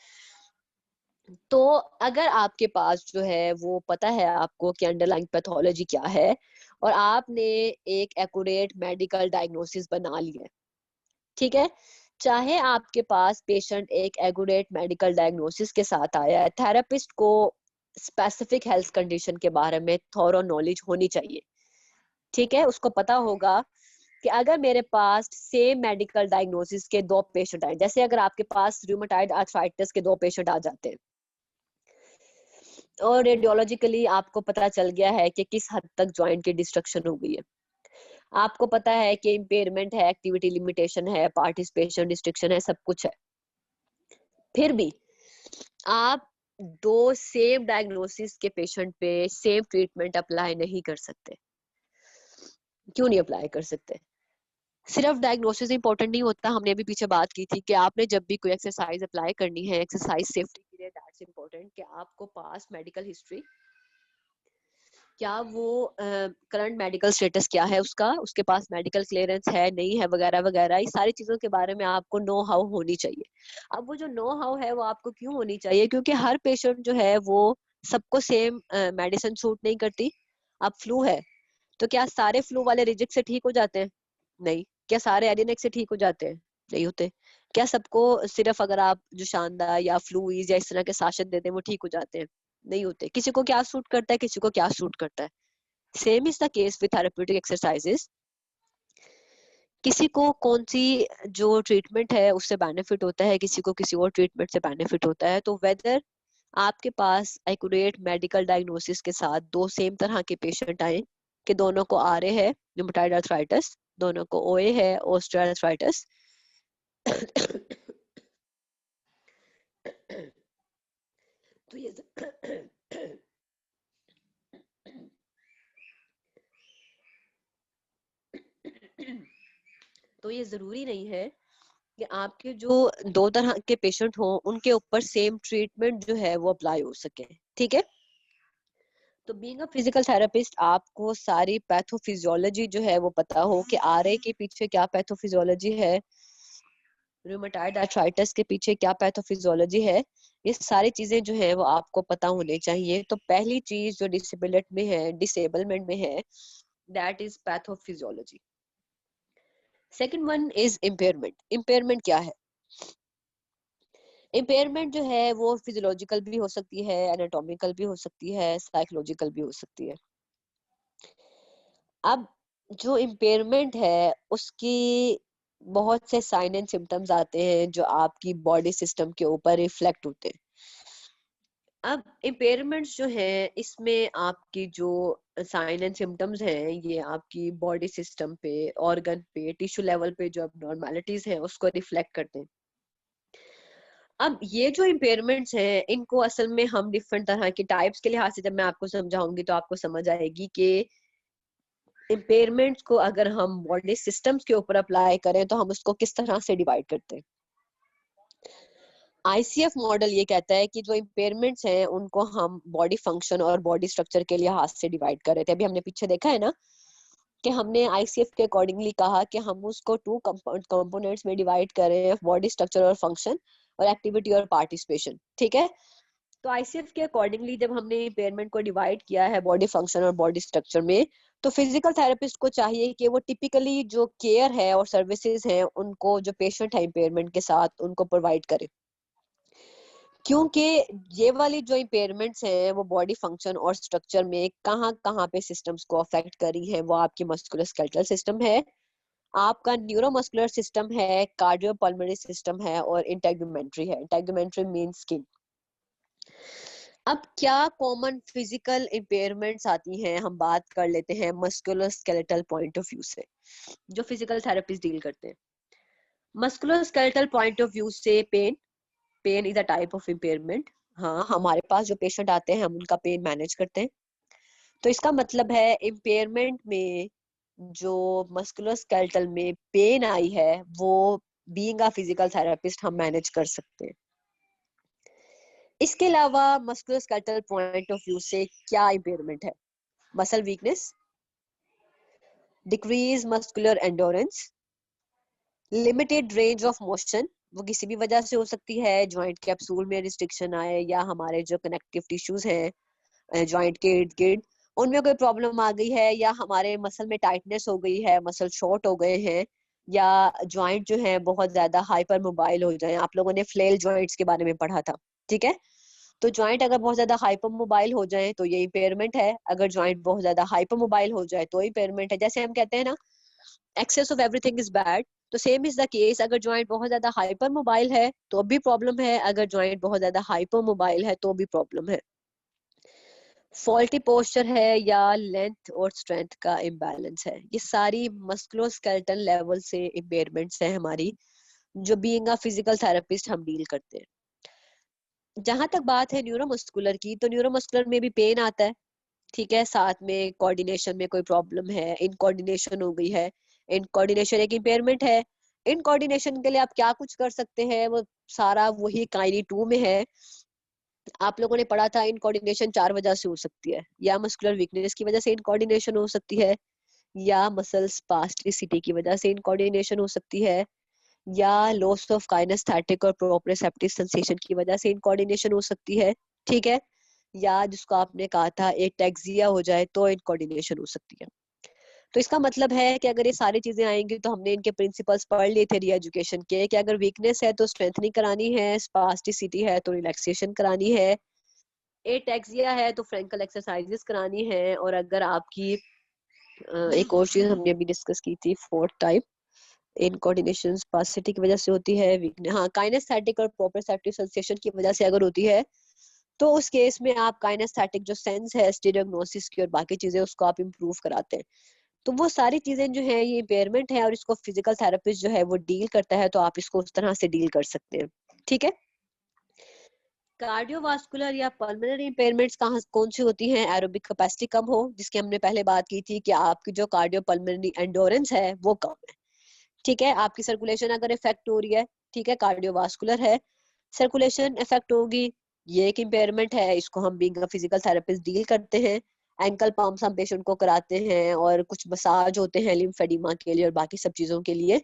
तो अगर आपके पास जो है वो पता है आपको कि अंडरलाइन पैथोलॉजी क्या है और आपने एक एक्यूरेट मेडिकल डायग्नोसिस बना लिया है, ठीक है, चाहे आपके पास पेशेंट एक एक्यूरेट मेडिकल डायग्नोसिस के साथ आया है, थेरेपिस्ट को स्पेसिफिक हेल्थ कंडीशन के बारे में थॉरो नॉलेज होनी चाहिए, ठीक है। उसको पता होगा कि अगर मेरे पास सेम मेडिकल डायग्नोसिस के दो पेशेंट आए, जैसे अगर आपके पास रूमेटॉइड आर्थराइटिस के दो पेशेंट आ जाते हैं और रेडियोलॉजिकली आपको पता चल गया है कि किस हद तक जॉइंट की डिस्ट्रक्शन हो गई है, आपको पता है कि इम्पेयरमेंट है, एक्टिविटी लिमिटेशन है, पार्टिसिपेशन रिस्ट्रिक्शन है, सब कुछ है, फिर भी आप दो सेम डायग्नोसिस के पेशेंट पे सेम ट्रीटमेंट अप्लाई नहीं कर सकते। क्यों नहीं अप्लाई कर सकते? सिर्फ डायग्नोसिस इंपॉर्टेंट नहीं होता, हमने अभी पीछे बात की थी कि आपने जब भी कोई एक्सरसाइज अप्लाई करनी है, एक्सरसाइज सेफ्टी के लिए दैट्स इंपॉर्टेंट कि आपको पास मेडिकल हिस्ट्री, क्या वो करंट मेडिकल स्टेटस क्या है उसका, उसके पास मेडिकल क्लियरेंस है नहीं है, वगैरह वगैरह, इस सारी चीजों के बारे में आपको नो हाउ होनी चाहिए। अब वो जो नो हाउ है वो आपको क्यों होनी चाहिए? क्योंकि हर पेशेंट जो है वो सबको सेम मेडिसिन सूट नहीं करती। अब फ्लू है तो क्या सारे फ्लू वाले रिजिक से ठीक हो जाते हैं? नहीं। क्या सारे एडिनिक से ठीक हो जाते हैं? नहीं होते। क्या सबको सिर्फ अगर आप जो शानदार या फ्लूइज या इस तरह के शासन देते हैं वो ठीक हो जाते हैं? नहीं होते। किसी को क्या सूट करता है, किसी को क्या सूट करता है। Same is the case with therapeutic exercises. किसी को कौन सी जो ट्रीटमेंट है उससे बेनिफिट होता है, किसी को किसी और ट्रीटमेंट से बेनिफिट होता है। तो वेदर आपके पास एक्यूरेट मेडिकल डायग्नोसिस के साथ दो सेम तरह के पेशेंट आए कि दोनों को आरए है रूमेटॉइड आर्थराइटिस, दोनों को ओए है ऑस्टियो आर्थराइटिस, तो ये तो ये जरूरी नहीं है कि आपके जो दो तरह के पेशेंट हो उनके ऊपर सेम ट्रीटमेंट जो है वो अप्लाई हो सके, ठीक है। तो बीइंग अ फिजिकल थेरेपिस्ट आपको सारी पैथोफिजियोलॉजी जो है वो पता हो कि आरए के पीछे क्या पैथोफिजियोलॉजी है, रूमेटॉइड आर्थराइटिस के पीछे क्या पैथोफिजियोलॉजी है, ये सारी चीजें जो है वो आपको पता होनी चाहिए। तो पहली चीज जो डिसेबलमेंट में है that is pathophysiology. Second one is impairment. Impairment क्या है? इम्पेयरमेंट जो है वो फिजियोलॉजिकल भी हो सकती है, एनाटॉमिकल भी हो सकती है, साइकोलॉजिकल भी हो सकती है। अब जो इम्पेयरमेंट है उसकी बहुत से साइन एंड सिम्टम्स आते हैं जो आपकी बॉडी सिस्टम के ऊपर रिफ्लेक्ट होते हैं। अब इम्पेयरमेंट्स जो है इसमें आपकी जो साइन एंड सिम्टम्स हैं ये आपकी बॉडी सिस्टम पे, ऑर्गन पे, टिश्यू लेवल पे जो अबनॉर्मैलिटीज हैं उसको रिफ्लेक्ट करते हैं। अब ये जो इम्पेयरमेंट्स हैं इनको असल में हम डिफरेंट तरह की टाइप्स के लिहाज से जब मैं आपको समझाऊंगी तो आपको समझ आएगी कि इम्पेयरमेंट्स को अगर हम बॉडी सिस्टम्स के ऊपर अप्लाई करें तो हम उसको किस तरह से डिवाइड करते हैं। आईसीएफ मॉडल ये कहता है कि जो इम्पेयरमेंट्स हैं उनको हम बॉडी फंक्शन और बॉडी स्ट्रक्चर के लिहाज से डिवाइड कर रहे थे। अभी हमने पीछे देखा है ना कि हमने आईसीएफ के अकॉर्डिंगली कहा कि हम उसको 2 कंपोनेंट्स में डिवाइड कर रहे हैं, बॉडी स्ट्रक्चर और फंक्शन, और एक्टिविटी और पार्टिसिपेशन। ठीक है, तो आईसीएफ के अकॉर्डिंगली जब हमने इम्पेयरमेंट को डिवाइड किया है बॉडी फंक्शन और बॉडी स्ट्रक्चर में, तो फिजिकल थेरेपिस्ट को चाहिए कि वो टिपिकली जो केयर है और सर्विसेज हैं उनको जो पेशेंट है इम्पेयरमेंट के साथ उनको प्रोवाइड करे, क्योंकि ये वाली जो इम्पेयरमेंट्स हैं वो बॉडी फंक्शन और स्ट्रक्चर में कहाँ कहाँ पे सिस्टम्स को अफेक्ट कर रही हैं। वो आपकी मस्कुलोस्केलेटल सिस्टम है, आपका न्यूरोमस्कुलर सिस्टम है, कार्डियोपल्मोनरी सिस्टम है, और इंटेगुमेंट्री है। Integumentary mean skin. अब क्या कॉमन फिजिकल इम्पेयरमेंट्स आती हैं, हम बात कर लेते हैं मस्कुलोस्केलेटल पॉइंट ऑफ व्यू से, जो फिजिकल थेरेपिस्ट डील करते हैं। मस्कुलोस्केलेटल पॉइंट ऑफ व्यू से pain is a type of impairment. हाँ, हमारे पास जो पेशेंट आते हैं हम उनका पेन मैनेज करते हैं, तो इसका मतलब है इम्पेयरमेंट में जो मस्कुलोस्केलेटल में पेन आई है वो बीइंग अ फिजिकल थेरेपिस्ट हम मैनेज कर सकते हैं। इसके अलावा मस्कुलोस्केलेटल पॉइंट ऑफ व्यू से क्या इम्पेयरमेंट है? Muscle weakness, decrease muscular endurance, limited range of motion, वो किसी भी वजह से हो सकती है, जॉइंट कैप्सूल में रिस्ट्रिक्शन आए या हमारे जो कनेक्टिव टिश्यूज हैं जॉइंट के इर्द गिर्द उनमें कोई प्रॉब्लम आ गई है, या हमारे मसल में टाइटनेस हो गई है, मसल शॉर्ट हो गए हैं, या जॉइंट जो है बहुत ज्यादा हाइपर मोबाइल हो जाए। आप लोगों ने फ्लेल जॉइंट्स के बारे में पढ़ा था, ठीक है? तो जॉइंट अगर बहुत ज्यादा हाइपर मोबाइल हो जाए तो ये इम्पेयरमेंट है, अगर जॉइंट बहुत ज्यादा हाइपर मोबाइल हो जाए तो इम्पेयरमेंट है। जैसे हम कहते हैं ना, excess of everything is bad, तो सेम इज द केस, अगर जॉइंट बहुत ज्यादा हाइपर मोबाइल है तो भी प्रॉब्लम है, अगर जॉइंट बहुत ज्यादा हाइपर मोबाइल है तो भी प्रॉब्लम है। फॉल्टी पोस्चर है या लेंथ और स्ट्रेंथ का इम्बैलेंस है, ये सारी मस्कुलोस्केलेटल लेवल से इम्पेयरमेंट्स हैं हमारी, जो बीइंग अ फिजिकल थेरेपिस्ट हम डील करते हैं। जहां तक बात है न्यूरोमस्कुलर की, तो न्यूरोमस्कुलर में भी पेन आता है, ठीक है? साथ में कोऑर्डिनेशन में कोई प्रॉब्लम है, इनकोऑर्डिनेशन हो गई है, इनकोऑर्डिनेशन एक इम्पेयरमेंट है। इनकोऑर्डिनेशन के लिए आप क्या कुछ कर सकते हैं, वो सारा वही काइनी 2 में है। आप लोगों ने पढ़ा था इनकोऑर्डिनेशन 4 वजह से हो सकती है, या मस्कुलर वीकनेस की वजह से इनकोऑर्डिनेशन हो सकती है, या मसल स्पास्टिसिटी की वजह से इनकोऑर्डिनेशन हो सकती है, या लॉस ऑफ काइनेस्थेटिक और प्रोप्रियोसेप्टिव सेंसेशन की वजह से इनकोऑर्डिनेशन हो सकती है, ठीक है? या जिसको आपने कहा था एटेक्सिया हो जाए तो इनकोऑर्डिनेशन हो सकती है। तो इसका मतलब है कि अगर ये सारी चीजें आएंगी तो हमने इनके प्रिंसिपल्स पढ़ लिए थे री एजुकेशन के, कि अगर वीकनेस है तो स्ट्रेंथनिंग करानी है, स्पास्टिसिटी है तो रिलैक्सेशन करानी है, एटेक्सिया है तो फ्रैंकल एक्सरसाइजेस करानी है, और अगर आपकी एक और चीज हमने अभी डिस्कस की थी, 4th टाइप इनकोऑर्डिनेशन स्पास्टिसिटी की वजह से होती है, वीकनेस हाँ काइनेस्थेटिक और प्रोप्रियोसेप्टिव सेंसेशन की वजह से अगर होती है तो उस केस में आप काइनेस्थेटिक जो सेंस है स्टीरियोग्नोसिस की और बाकी चीजें उसको आप इम्प्रूव कराते हैं। तो वो सारी चीजें जो है ये इम्पेयरमेंट है, और इसको फिजिकल थेरेपिस्ट जो है वो डील करता है, तो आप इसको उस तरह से डील कर सकते हैं, ठीक है? कार्डियोवास्कुलर या पल्मोनरी इम्पेयरमेंट्स कौन सी होती हैं? एरोबिक कैपेसिटी कम हो, जिसकी हमने पहले बात की थी कि आपकी जो कार्डियोपल्मोनरी एंडोरेंस है वो कम है, ठीक है? आपकी सर्कुलेशन अगर इफेक्ट हो रही है, ठीक है, कार्डियोवास्कुलर है, सर्कुलेशन इफेक्ट होगी, ये एक इम्पेयरमेंट है, इसको हम being a physical therapist deal करते हैं। एंकल पंप्स हम पेशेंट को कराते हैं, और कुछ मसाज होते हैं लिम्फेडिमा के लिए और बाकी सब चीजों के लिए,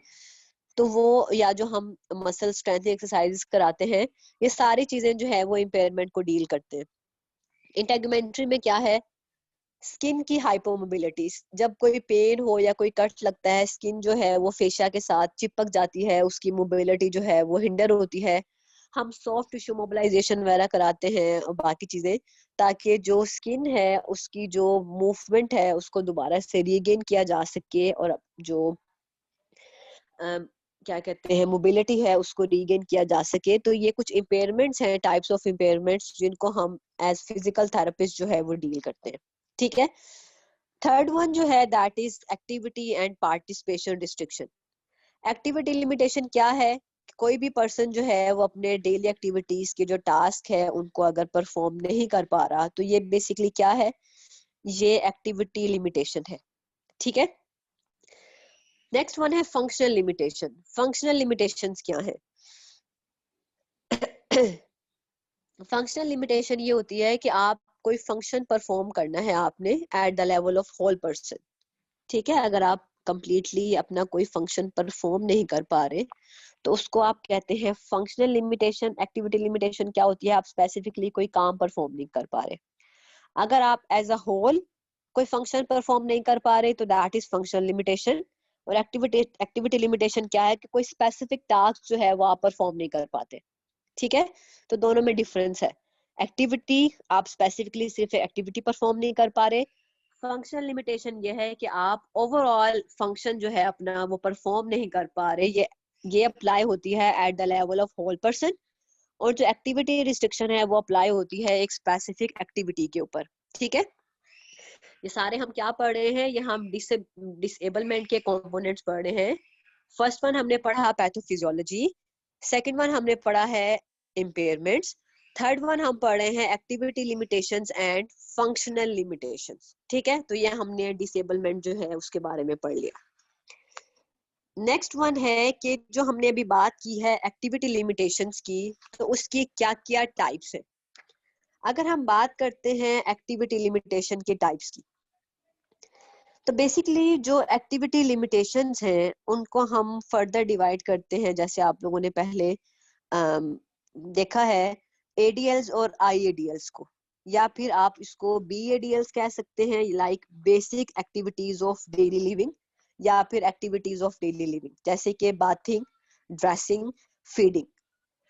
तो वो, या जो हम मसल स्ट्रेंथ एक्सरसाइज कराते हैं, ये सारी चीजें जो है वो इम्पेयरमेंट को डील करते हैं। इंटेगुमेंट्री में क्या है? स्किन की हाइपोमोबिलिटी, जब कोई पेन हो या कोई कट लगता है, स्किन जो है वो फेशिया के साथ चिपक जाती है, उसकी मोबिलिटी जो है वो हिंडर होती है, हम सॉफ्ट टिश्यू मोबिलाइजेशन वगैरह कराते हैं और बाकी चीजें, ताकि जो स्किन है उसकी जो मूवमेंट है उसको दोबारा से रीगेन किया जा सके, और जो क्या कहते हैं मोबिलिटी है उसको रीगेन किया जा सके। तो ये कुछ इम्पेयरमेंट्स हैं, टाइप्स ऑफ इम्पेयरमेंट्स, जिनको हम एज फिजिकल थेरेपिस्ट जो है वो डील करते हैं, ठीक है? थर्ड वन जो है that is activity and participation restriction. Activity limitation क्या है? कोई भी पर्सन जो है वो अपने डेली एक्टिविटीज के जो टास्क है उनको अगर परफॉर्म नहीं कर पा रहा, तो ये बेसिकली क्या है? ये एक्टिविटी लिमिटेशन है, ठीक है? नेक्स्ट वन है फंक्शनल लिमिटेशन। फंक्शनल लिमिटेशंस क्या है? फंक्शनल लिमिटेशन ये होती है कि आप कोई फंक्शन परफॉर्म करना है आपने at the level of whole person, ठीक है। अगर आप कंप्लीटली अपना कोई फंक्शन परफॉर्म नहीं कर पा रहे तो उसको आप कहते हैं फंक्शनल लिमिटेशन। एक्टिविटी लिमिटेशन क्या होती है, आप स्पेसिफिकली कोई काम परफॉर्म नहीं कर पा रहे। अगर आप एज अ होल कोई फंक्शन परफॉर्म नहीं कर पा रहे तो दैट इज फंक्शनल लिमिटेशन। और एक्टिविटी लिमिटेशन क्या है कि कोई स्पेसिफिक टास्क जो है वो आप परफॉर्म नहीं कर पाते, ठीक है। तो दोनों में डिफरेंस है। एक्टिविटी आप स्पेसिफिकली सिर्फ एक्टिविटी परफॉर्म नहीं कर पा रहे, फंक्शनल लिमिटेशन ये है कि आप ओवरऑल फंक्शन जो है अपना वो परफॉर्म नहीं कर पा रहे। ये अप्लाई होती है at the level of whole person. और जो एक्टिविटी रिस्ट्रिक्शन है वो अप्लाई होती है एक स्पेसिफिक एक्टिविटी के ऊपर, ठीक है। ये सारे हम क्या पढ़ रहे हैं, ये हम डिसेबलमेंट के कंपोनेंट्स पढ़ रहे हैं। फर्स्ट वन हमने पढ़ा पैथोफिजियोलॉजी, सेकंड वन हमने पढ़ा है इम्पेयरमेंट्स, थर्ड वन हम पढ़ रहे हैं activity limitations and functional limitations, ठीक है। तो ये हमने डिसेबलमेंट जो है उसके बारे में पढ़ लिया। नेक्स्ट वन है कि जो हमने अभी बात की है एक्टिविटी लिमिटेशंस की, तो उसकी क्या क्या टाइप्स है। अगर हम बात करते हैं एक्टिविटी लिमिटेशन के टाइप्स की, तो बेसिकली जो एक्टिविटी लिमिटेशंस हैं उनको हम फर्दर डिवाइड करते हैं। जैसे आप लोगों ने पहले देखा है ADLs और IADLs को, या फिर आप इसको BADLs कह सकते हैं, like basic activities of daily living, या फिर एक्टिविटीज ऑफ डेली लिविंग जैसे कि बाथिंग, ड्रेसिंग, फीडिंग,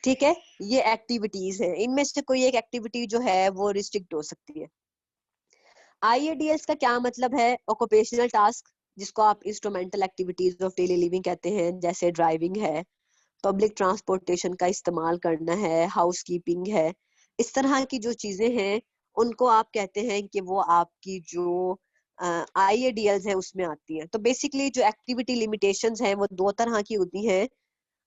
ठीक है। ये एक्टिविटीज है, इनमें से कोई एक एक्टिविटी जो है वो रिस्ट्रिक्ट हो सकती है। IADLs का क्या मतलब है, ऑक्यूपेशनल टास्क, जिसको आप instrumental activities of daily living कहते हैं, जैसे ड्राइविंग है, पब्लिक ट्रांसपोर्टेशन का इस्तेमाल करना है, हाउस कीपिंग है। इस तरह की जो चीजें हैं उनको आप कहते हैं कि वो आपकी जो IADLs है उसमें आती हैं। तो बेसिकली जो एक्टिविटी लिमिटेशंस हैं वो दो तरह की होती हैं,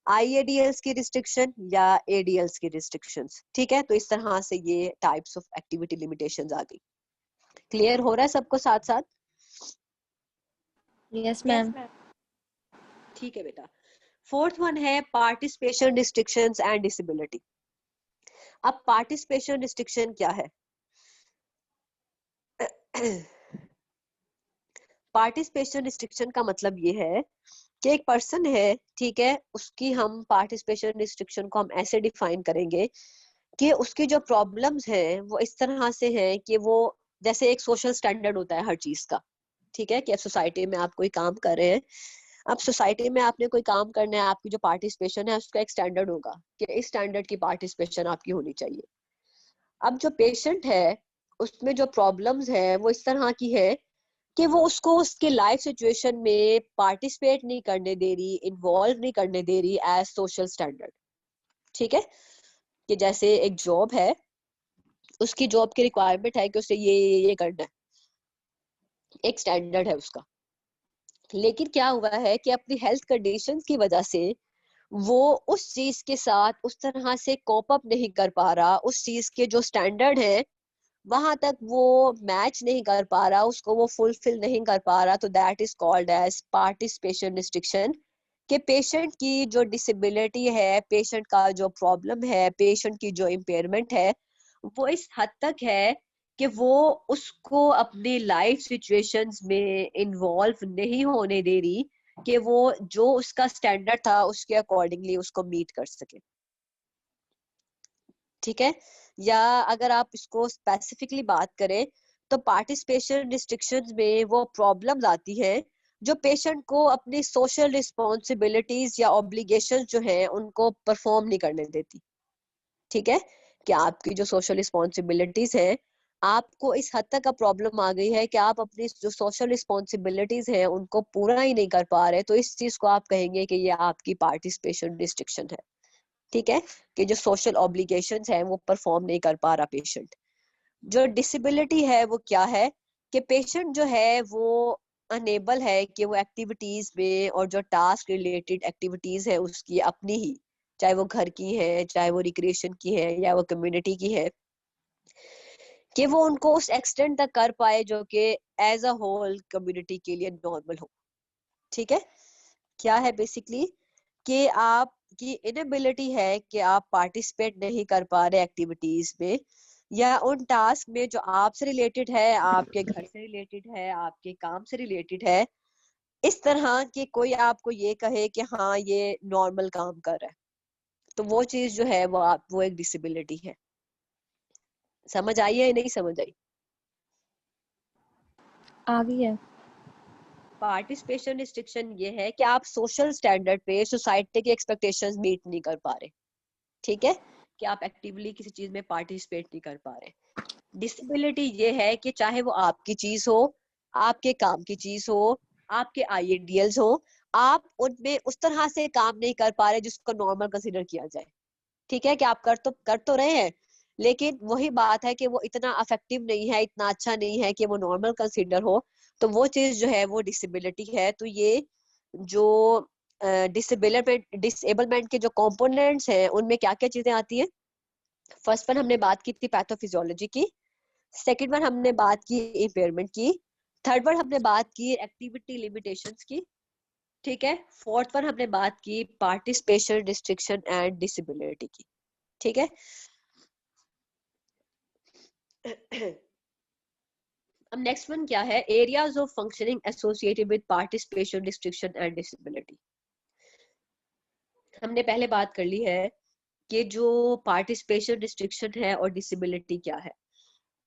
IADLs की रिस्ट्रिक्शन या ADLs की रिस्ट्रिक्शंस, ठीक है। तो इस तरह से ये टाइप्स ऑफ एक्टिविटी लिमिटेशंस आ गई। क्लियर हो रहा है सबको साथ साथ?
Yes ma'am.
ठीक है बेटा। फोर्थ वन है पार्टिसिपेशन रिस्ट्रिक्शंस एंड डिसेबिलिटी। अब पार्टिसिपेशन रिस्ट्रिक्शन क्या है? पार्टिसिपेशन रिस्ट्रिक्शन का मतलब ये है कि एक पर्सन है, ठीक है, उसकी हम पार्टिसिपेशन रिस्ट्रिक्शन को हम ऐसे डिफाइन करेंगे कि उसकी जो प्रॉब्लम्स हैं वो इस तरह से हैं कि वो, जैसे एक सोशल स्टैंडर्ड होता है हर चीज का, ठीक है, कि सोसाइटी में आप कोई काम कर रहे हैं, अब सोसाइटी में आपने कोई काम करना है, आपकी जो पार्टिसिपेशन है उसका एक स्टैंडर्ड होगा कि इस स्टैंडर्ड की पार्टिसिपेशन आपकी होनी चाहिए। अब जो पेशेंट है उसमें जो प्रॉब्लम्स है वो इस तरह की है कि वो उसको उसके लाइफ सिचुएशन में पार्टिसिपेट नहीं करने दे रही, इन्वॉल्व नहीं करने दे रही एज सोशल स्टैंडर्ड, ठीक है। कि जैसे एक जॉब है, उसकी जॉब की रिक्वायरमेंट है कि उसे ये करना है, एक स्टैंडर्ड है उसका। लेकिन क्या हुआ है कि अपनी हेल्थ कंडीशंस की वजह से वो उस चीज के साथ उस तरह से कोप अप नहीं कर पा रहा, उस चीज के जो स्टैंडर्ड है वहां तक वो मैच नहीं कर पा रहा, उसको वो फुलफिल नहीं कर पा रहा। तो that is called as participation restriction. कि पेशेंट की जो डिसेबिलिटी है, पेशेंट का जो प्रॉब्लम है, पेशेंट की जो इम्पेयरमेंट है, वो इस हद तक है कि वो उसको अपनी लाइफ सिचुएशंस में इन्वॉल्व नहीं होने दे रही कि वो जो उसका स्टैंडर्ड था उसके अकॉर्डिंगली उसको मीट कर सके, ठीक है। या अगर आप इसको स्पेसिफिकली बात करें तो पार्टिसिपेशन रिस्ट्रिक्शंस में वो प्रॉब्लम्स आती है जो पेशेंट को अपनी सोशल रिस्पॉन्सिबिलिटीज या ऑब्लिगेशंस जो है उनको परफॉर्म नहीं करने देती, ठीक है। कि आपकी जो सोशल रिस्पॉन्सिबिलिटीज है, आपको इस हद तक का प्रॉब्लम आ गई है कि आप अपनी जो सोशल रिस्पॉन्सिबिलिटीज है उनको पूरा ही नहीं कर पा रहे, तो इस चीज को आप कहेंगे कि ये आपकी पार्टिसिपेशन रिस्ट्रिक्शन है, ठीक है। कि जो सोशल ऑब्लिगेशंस है वो परफॉर्म नहीं कर पा रहा पेशेंट। जो डिसेबिलिटी है वो क्या है कि पेशेंट जो है वो अनेबल है कि वो एक्टिविटीज में, और जो टास्क रिलेटेड एक्टिविटीज है उसकी अपनी ही, चाहे वो घर की है, चाहे वो रिक्रिएशन की है, या वो कम्युनिटी की है, कि वो उनको उस एक्सटेंट तक कर पाए जो कि एज अ होल कम्युनिटी के लिए नॉर्मल हो, ठीक है। क्या है बेसिकली कि आप कि इनएबिलिटी है कि आप पार्टिसिपेट नहीं कर पा रहे एक्टिविटीज में या उन टास्क में जो आपसे रिलेटेड है, आपके घर से रिलेटेड है, आपके काम से रिलेटेड है, इस तरह कि कोई आपको ये कहे कि हाँ ये नॉर्मल काम कर रहा है, तो वो चीज जो है वो एक डिसेबिलिटी है। समझ आई है या नहीं समझ आई?
आ गई है।
पार्टिसिपेशन रिस्ट्रिक्शन ये है कि आप सोशल स्टैंडर्ड पे सोसाइटी की एक्सपेक्टेशंस मीट नहीं कर पा रहे, ठीक है, कि आप एक्टिवली किसी चीज में पार्टिसिपेट नहीं कर पा रहे। डिसेबिलिटी ये है कि चाहे वो आपकी चीज हो, आपके काम की चीज हो, आपके आइडियल्स हो, आप उनमें उस तरह से काम नहीं कर पा रहे जिसको नॉर्मल कंसीडर किया जाए। ठीक है कि आप कर तो रहे हैं, लेकिन वही बात है कि वो इतना अफेक्टिव नहीं है, इतना अच्छा नहीं है कि वो नॉर्मल कंसीडर हो, तो वो चीज जो है वो डिसेबिलिटी है। तो ये जो डिसेबलमेंट के जो कंपोनेंट्स हैं उनमें क्या क्या चीजें आती हैं? फर्स्ट वन हमने बात की थी पैथोफिजियोलॉजी की, सेकंड वन हमने बात की इम्पेयरमेंट की, थर्ड वन हमने बात की एक्टिविटी लिमिटेशंस की, ठीक है, फोर्थ वन हमने बात की पार्टिसिपेशन रिस्ट्रिक्शन एंड डिसेबिलिटी की, ठीक है। अब नेक्स्ट वन क्या है? Areas of functioning associated with participation restriction and disability. हमने पहले बात कर ली है कि जो पार्टिसिपेशन रिस्ट्रिक्शन है और डिसेबिलिटी क्या है।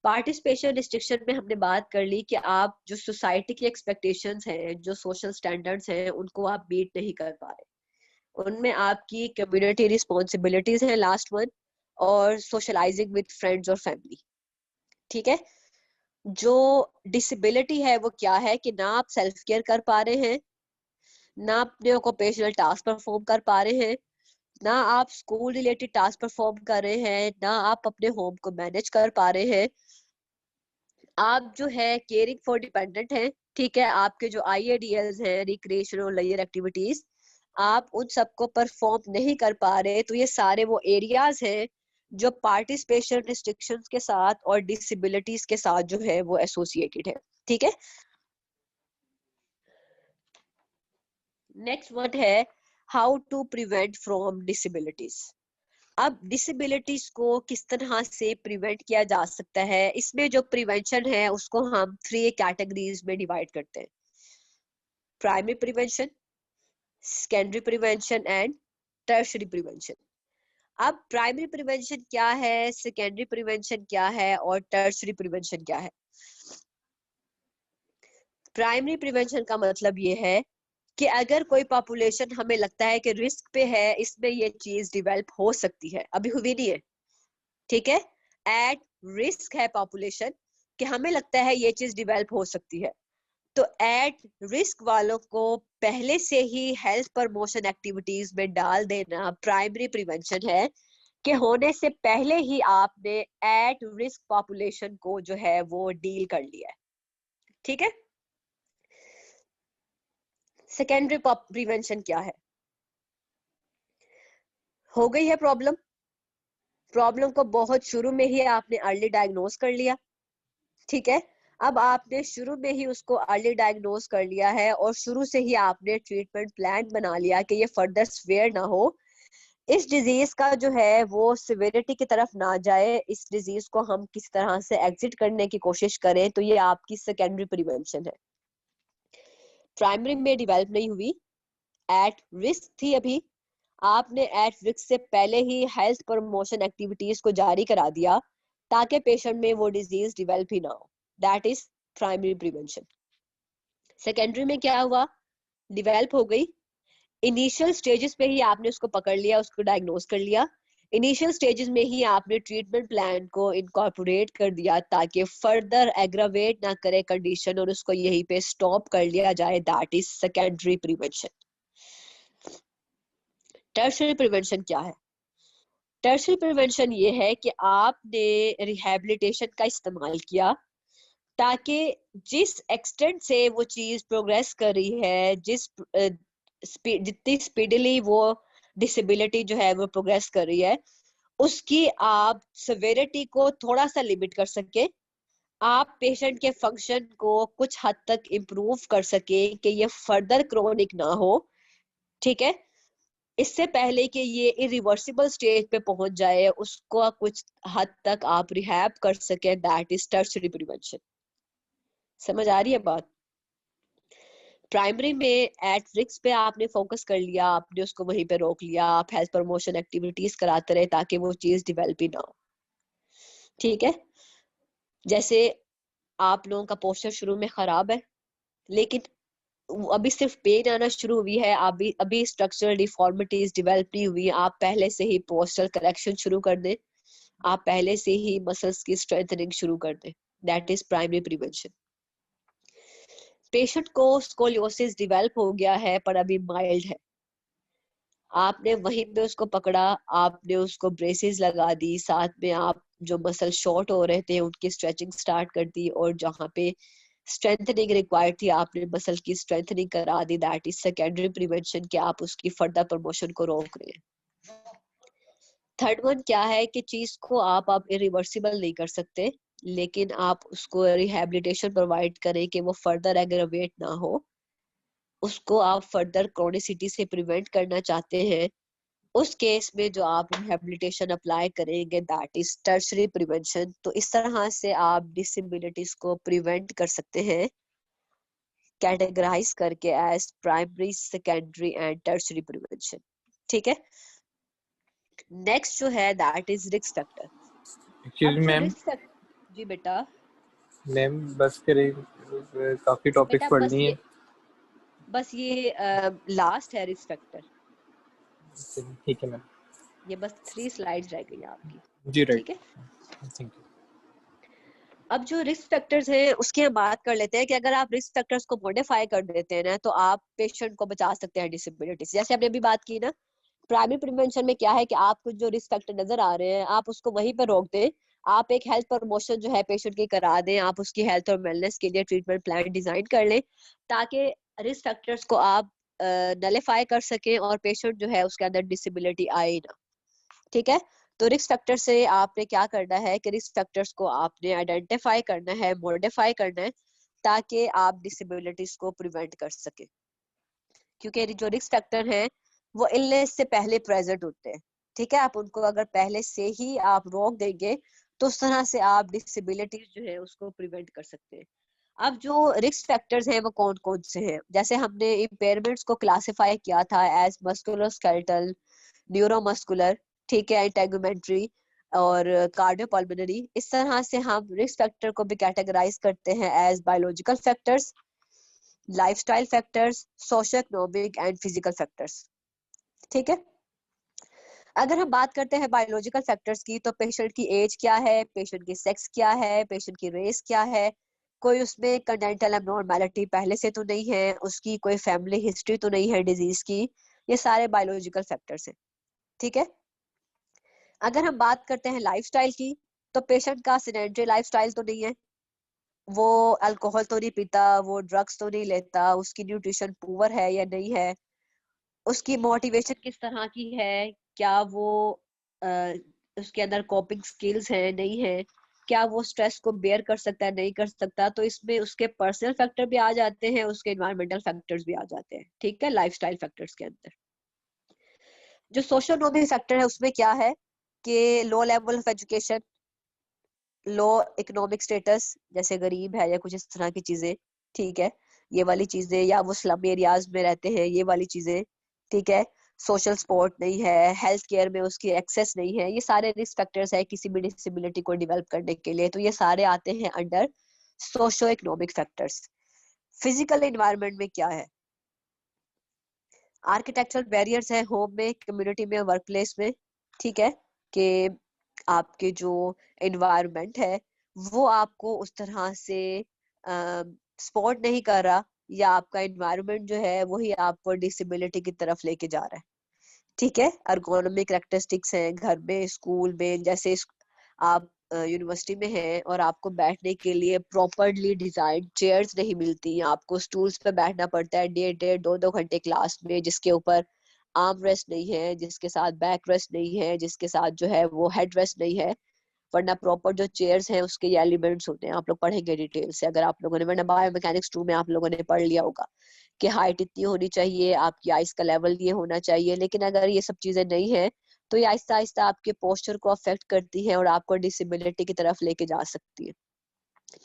पार्टिसिपेशन रिस्ट्रिक्शन में हमने बात कर ली कि आप जो सोसाइटी की एक्सपेक्टेशंस हैं, जो सोशल स्टैंडर्ड्स हैं, उनको आप बीट नहीं कर पा रहे। उनमें आपकी कम्युनिटी रिस्पॉन्सिबिलिटीज है लास्ट वन, और सोशलाइजिंग विद फ्रेंड्स और फैमिली, ठीक है। जो डिसेबिलिटी है वो क्या है कि ना आप सेल्फ केयर कर पा रहे हैं, ना अपने ऑक्यूपेशनल टास्क परफॉर्म कर पा रहे हैं, ना आप स्कूल रिलेटेड टास्क परफॉर्म कर रहे हैं, ना आप अपने होम को मैनेज कर पा रहे हैं। आप जो है केयरिंग फॉर डिपेंडेंट हैं, ठीक है, आपके जो IADLs हैं, रिक्रिएशन और लेजर एक्टिविटीज, आप उन सबको परफॉर्म नहीं कर पा रहे। तो ये सारे वो एरियाज हैं जो पार्टिसिपेशन रिस्ट्रिक्शंस के साथ और डिसेबिलिटीज के साथ जो है वो एसोसिएटेड है, ठीक है। नेक्स्ट वर्ड है how to prevent from disabilities. अब डिसेबिलिटीज को किस तरह से प्रिवेंट किया जा सकता है, इसमें जो प्रिवेंशन है उसको हम 3 कैटेगरीज में डिवाइड करते हैं: primary prevention, secondary prevention and tertiary prevention. अब प्राइमरी प्रिवेंशन क्या है, सेकेंडरी प्रिवेंशन क्या है और टर्शियरी प्रिवेंशन क्या है? प्राइमरी प्रिवेंशन का मतलब ये है कि अगर कोई पॉपुलेशन हमें लगता है कि रिस्क पे है, इसमें ये चीज डिवेल्प हो सकती है, अभी हुई नहीं है, ठीक है, एट रिस्क है पॉपुलेशन कि हमें लगता है ये चीज डिवेल्प हो सकती है, तो एट रिस्क वालों को पहले से ही हेल्थ प्रमोशन एक्टिविटीज में डाल देना प्राइमरी प्रिवेंशन है, कि होने से पहले ही आपने एट रिस्क पॉपुलेशन को जो है वो डील कर लिया है, ठीक है। सेकेंडरी प्रिवेंशन क्या है? हो गई है प्रॉब्लम को बहुत शुरू में ही आपने अर्ली डायग्नोज कर लिया, ठीक है। अब आपने शुरू में ही उसको अर्ली डायग्नोज कर लिया है और शुरू से ही आपने ट्रीटमेंट प्लान बना लिया कि ये फर्दर सीवियर ना हो, इस डिजीज का जो है वो सिवियरिटी की तरफ ना जाए, इस डिजीज को हम किस तरह से एग्जिट करने की कोशिश करें, तो ये आपकी सेकेंडरी प्रिवेंशन है। प्राइमरी में डेवलप नहीं हुई, एट रिस्क थी, अभी आपने एट रिस्क से पहले ही हेल्थ प्रमोशन एक्टिविटीज को जारी करा दिया ताकि पेशेंट में वो डिजीज डेवलप ही ना हो, that is primary prevention. Secondary में क्या हुआ? डेवलप हो गई, इनिशियल स्टेजेस पे ही आपने उसको पकड़ लिया, उसको डायग्नोज कर लिया, इनिशियल स्टेजेस में ही आपने ट्रीटमेंट प्लान को इनकॉर्पोरेट कर दिया ताकि फर्दर एग्रावेट ना करे कंडीशन और उसको यहीं पे स्टॉप कर लिया जाए, that is secondary prevention. Tertiary prevention क्या है? टर्शियरी प्रिवेंशन ये है कि आपने रिहैबिलिटेशन का इस्तेमाल किया ताकि जिस एक्सटेंट से वो चीज प्रोग्रेस कर रही है, जितनी स्पीडली वो डिसेबिलिटी जो है वो प्रोग्रेस कर रही है, उसकी आप सेवेरिटी को थोड़ा सा लिमिट कर सके, आप पेशेंट के फंक्शन को कुछ हद तक इम्प्रूव कर सके कि ये फर्दर क्रोनिक ना हो, ठीक है। इससे पहले कि ये इरिवर्सिबल स्टेज पे पहुंच जाए, उसको कुछ हद तक आप रिहैब कर सके, दैट इज टर्शियरी प्रिवेंशन। समझ आ रही है बात? प्राइमरी में एट रिस्क पे आपने फोकस कर लिया, आपने उसको वहीं पे रोक लिया, आप हेल्थ प्रमोशन एक्टिविटीज कराते रहे ताकि वो चीज डिवेलप ही ना हो। ठीक है, जैसे आप लोगों का पोस्चर शुरू में खराब है, लेकिन अभी सिर्फ पेन आना शुरू हुई है, अभी स्ट्रक्चरल डिफॉर्मिटीज डेवलप नहीं हुई, आप पहले से ही पोस्चरल करेक्शन शुरू कर दें, आप पहले से ही मसल्स की स्ट्रेंथनिंग शुरू कर दें, that is primary prevention. Patient को स्कोलियोसिस डेवलप हो गया है पर अभी माइल्ड है, आपने वहीं पे उसको पकड़ा, आपने उसको ब्रेसेस लगा दी, साथ में आप जो मसल शॉर्ट हो रहे थे उनकी स्ट्रेचिंग स्टार्ट कर दी, और जहाँ पे स्ट्रेंथनिंग रिक्वायर्ड थी आपने मसल की स्ट्रेंथनिंग करा दी, दैट इज सेकेंडरी प्रिवेंशन, कि आप उसकी फर्दर प्रमोशन को रोक रहे हैं। थर्ड वन क्या है कि चीज को आप इरिवर्सिबल नहीं कर सकते, लेकिन आप उसको रिहैबिलिटेशन प्रोवाइड करें कि वो फर्दर एग्रावेट ना हो, उसको आप फर्दर क्रोनिसिटी से प्रिवेंट करना चाहते हैं, उस केस में जो आप रिहैबिलिटेशन अप्लाई करेंगे दैट इज टर्शियरी प्रिवेंशन। तो इस तरह से आप डिसेबिलिटीज को प्रिवेंट कर सकते हैं, कैटेगराइज करके as primary, secondary and tertiary prevention. ठीक है, नेक्स्ट जो है that is risk factor.
Actually ma'am,
जी बेटा,
मैम बस करें, काफी टॉपिक्स
बेटा
पढ़नी है।
बस ये लास्ट है रिस्क फैक्टर।
ठीक है मैम,
ये बस 3 स्लाइड्स रह गई आपकी।
जी राइट,
ठीक है,
थैंक यू।
अब जो रिस्क फैक्टर्स हैं उसकी हम बात कर लेते हैं कि अगर आप रिस्क फैक्टर्स को मॉडिफाई कर देते हैं ना, तो आप पेशेंट को बचा सकते हैं डिसेबिलिटी से। जैसे हमने अभी बात की ना, प्राइमरी प्रिवेंशन में क्या है कि आपको जो रिस्क फैक्टर नजर आ रहे हैं आप उसको वहीं पर रोक दें, आप एक हेल्थ प्रमोशन जो है पेशेंट की करा दें, आप उसकी हेल्थ और वेलनेस के लिए ट्रीटमेंट प्लान डिजाइन कर लें ताकि रिस्क फैक्टर्स को आप नलिफाई कर सकें और पेशेंट जो है उसके अंदर डिसेबिलिटी आए ना। ठीक है, तो रिस्क फैक्टर से आपने क्या करना है कि रिस्क फैक्टर्स को आपने आइडेंटिफाई करना है, मॉडिफाई करना है, ताकि आप डिसेबिलिटीज को प्रिवेंट कर सके, क्योंकि जो रिस्क फैक्टर हैं वो इलनेस से पहले प्रेजेंट होते हैं। ठीक है, आप उनको अगर पहले से ही आप रोक देंगे तो उस तरह से आप डिसेबिलिटीज जो है उसको प्रिवेंट कर सकते हैं। अब जो रिस्क फैक्टर्स हैं वो कौन कौन से हैं, जैसे हमने इम्पेयरमेंट्स को क्लासिफाई किया था एज मस्कुलोस्केलेटल, न्यूरोमस्कुलर, ठीक है, इंटेगुमेंट्री और कार्डियोपल्मोनरी। इस तरह से हम रिस्क फैक्टर को भी कैटेगराइज करते हैं as biological factors, lifestyle factors, socio economic and physical factors. ठीक है, अगर हम बात करते हैं बायोलॉजिकल फैक्टर्स की, तो पेशेंट की एज क्या है, पेशेंट की सेक्स क्या है, पेशेंट की रेस क्या है, कोई उसमें कंजेनिटल एब्नॉर्मैलिटी पहले से तो नहीं है, उसकी कोई फैमिली हिस्ट्री तो नहीं है डिजीज की, ये सारे बायोलॉजिकल फैक्टर्स हैं। ठीक है, अगर हम बात करते हैं लाइफस्टाइल की, तो पेशेंट का सेडेंटरी लाइफस्टाइल तो नहीं है, वो अल्कोहल तो नहीं पीता, वो ड्रग्स तो नहीं लेता, उसकी न्यूट्रिशन पुअर है या नहीं है, उसकी मोटिवेशन किस तरह की है, क्या वो उसके अंदर कोपिंग स्किल्स है नहीं है, क्या वो स्ट्रेस को बेयर कर सकता है नहीं कर सकता। तो इसमें उसके पर्सनल फैक्टर भी आ जाते हैं, उसके एनवायरमेंटल फैक्टर्स भी आ जाते हैं। ठीक है, लाइफस्टाइल फैक्टर्स के अंदर जो सोशल इकोनॉमिक फैक्टर है उसमें क्या है कि low level of education, low economic status, जैसे गरीब है या कुछ इस तरह की चीजें, ठीक है, ये वाली चीजें, या वो स्लम एरियाज में रहते हैं, ये वाली चीजें। ठीक है, सोशल सपोर्ट नहीं है, हेल्थ केयर में उसकी एक्सेस नहीं है, ये सारे रिस्क फैक्टर्स है किसी भी डिसेबिलिटी को डेवलप करने के लिए, तो ये सारे आते हैं under socio economic factors. Physical environment में क्या है, आर्किटेक्चरल बैरियर्स है होम में, कम्युनिटी में, वर्क प्लेस में। ठीक है, कि आपके जो एनवायरनमेंट है वो आपको उस तरह से सपोर्ट नहीं कर रहा, या आपका एनवायरनमेंट जो है वही आपको डिसेबिलिटी की तरफ लेके जा रहा है। ठीक है, अर्गोनॉमिक कैरेक्टरिस्टिक्स हैं घर में, स्कूल में, जैसे आप यूनिवर्सिटी में हैं और आपको बैठने के लिए प्रॉपरली डिजाइन चेयर्स नहीं मिलती, आपको स्टूल्स पे बैठना पड़ता है 1.5-2 घंटे क्लास में, जिसके ऊपर आर्म रेस्ट नहीं है, जिसके साथ बैक रेस्ट नहीं है, जिसके साथ जो है वो हेड रेस्ट नहीं है, वरना प्रॉपर जो चेयर्स हैं उसके ये एलिमेंट्स होते हैं, आप लोग पढ़ेंगे डिटेल से, अगर आप लोगों ने, वरना बायो मैकेनिक्स 2 में आप लोगों ने पढ़ लिया होगा कि हाइट इतनी होनी चाहिए, आपकी आइस का लेवल ये होना चाहिए, लेकिन अगर ये सब चीजें नहीं है तो ये आहिस्ता आहिस्ता आपके पोस्चर को अफेक्ट करती है और आपको डिसेबिलिटी की तरफ लेके जा सकती है।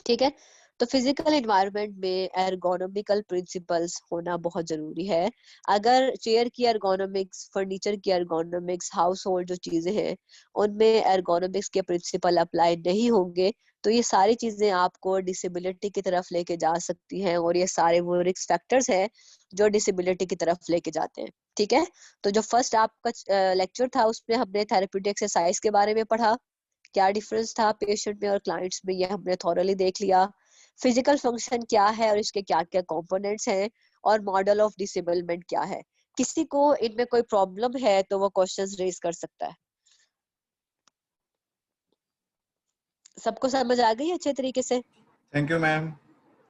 ठीक है, तो फिजिकल एनवायरनमेंट में एर्गोनॉमिकल प्रिंसिपल्स होना बहुत जरूरी है। अगर चेयर की एर्गोनॉमिक्स, फर्नीचर की एर्गोनॉमिक्स, हाउस होल्ड जो चीजें हैं उनमें एर्गोनॉमिक्स के प्रिंसिपल अप्लाई नहीं होंगे तो ये सारी चीजें आपको डिसेबिलिटी की तरफ लेके जा सकती हैं, और ये सारे वो रिस्क फैक्टर्स हैं जो डिसेबिलिटी की तरफ लेके जाते हैं। ठीक है, तो जो फर्स्ट आपका लेक्चर था उसमें हमने थेरेप्यूटिक एक्सरसाइज के बारे में पढ़ा, क्या डिफरेंस था पेशेंट में और क्लाइंट्स में, ये हमने थॉरली देख लिया। फिजिकल फंक्शन क्या है और इसके क्या क्या कंपोनेंट्स हैं, और मॉडल ऑफ डिसेबलमेंट क्या है। किसी को इनमें कोई प्रॉब्लम है तो वो क्वेश्चंस रेज कर सकता है। सबको समझ आ गई अच्छे तरीके से?
Thank you ma'am.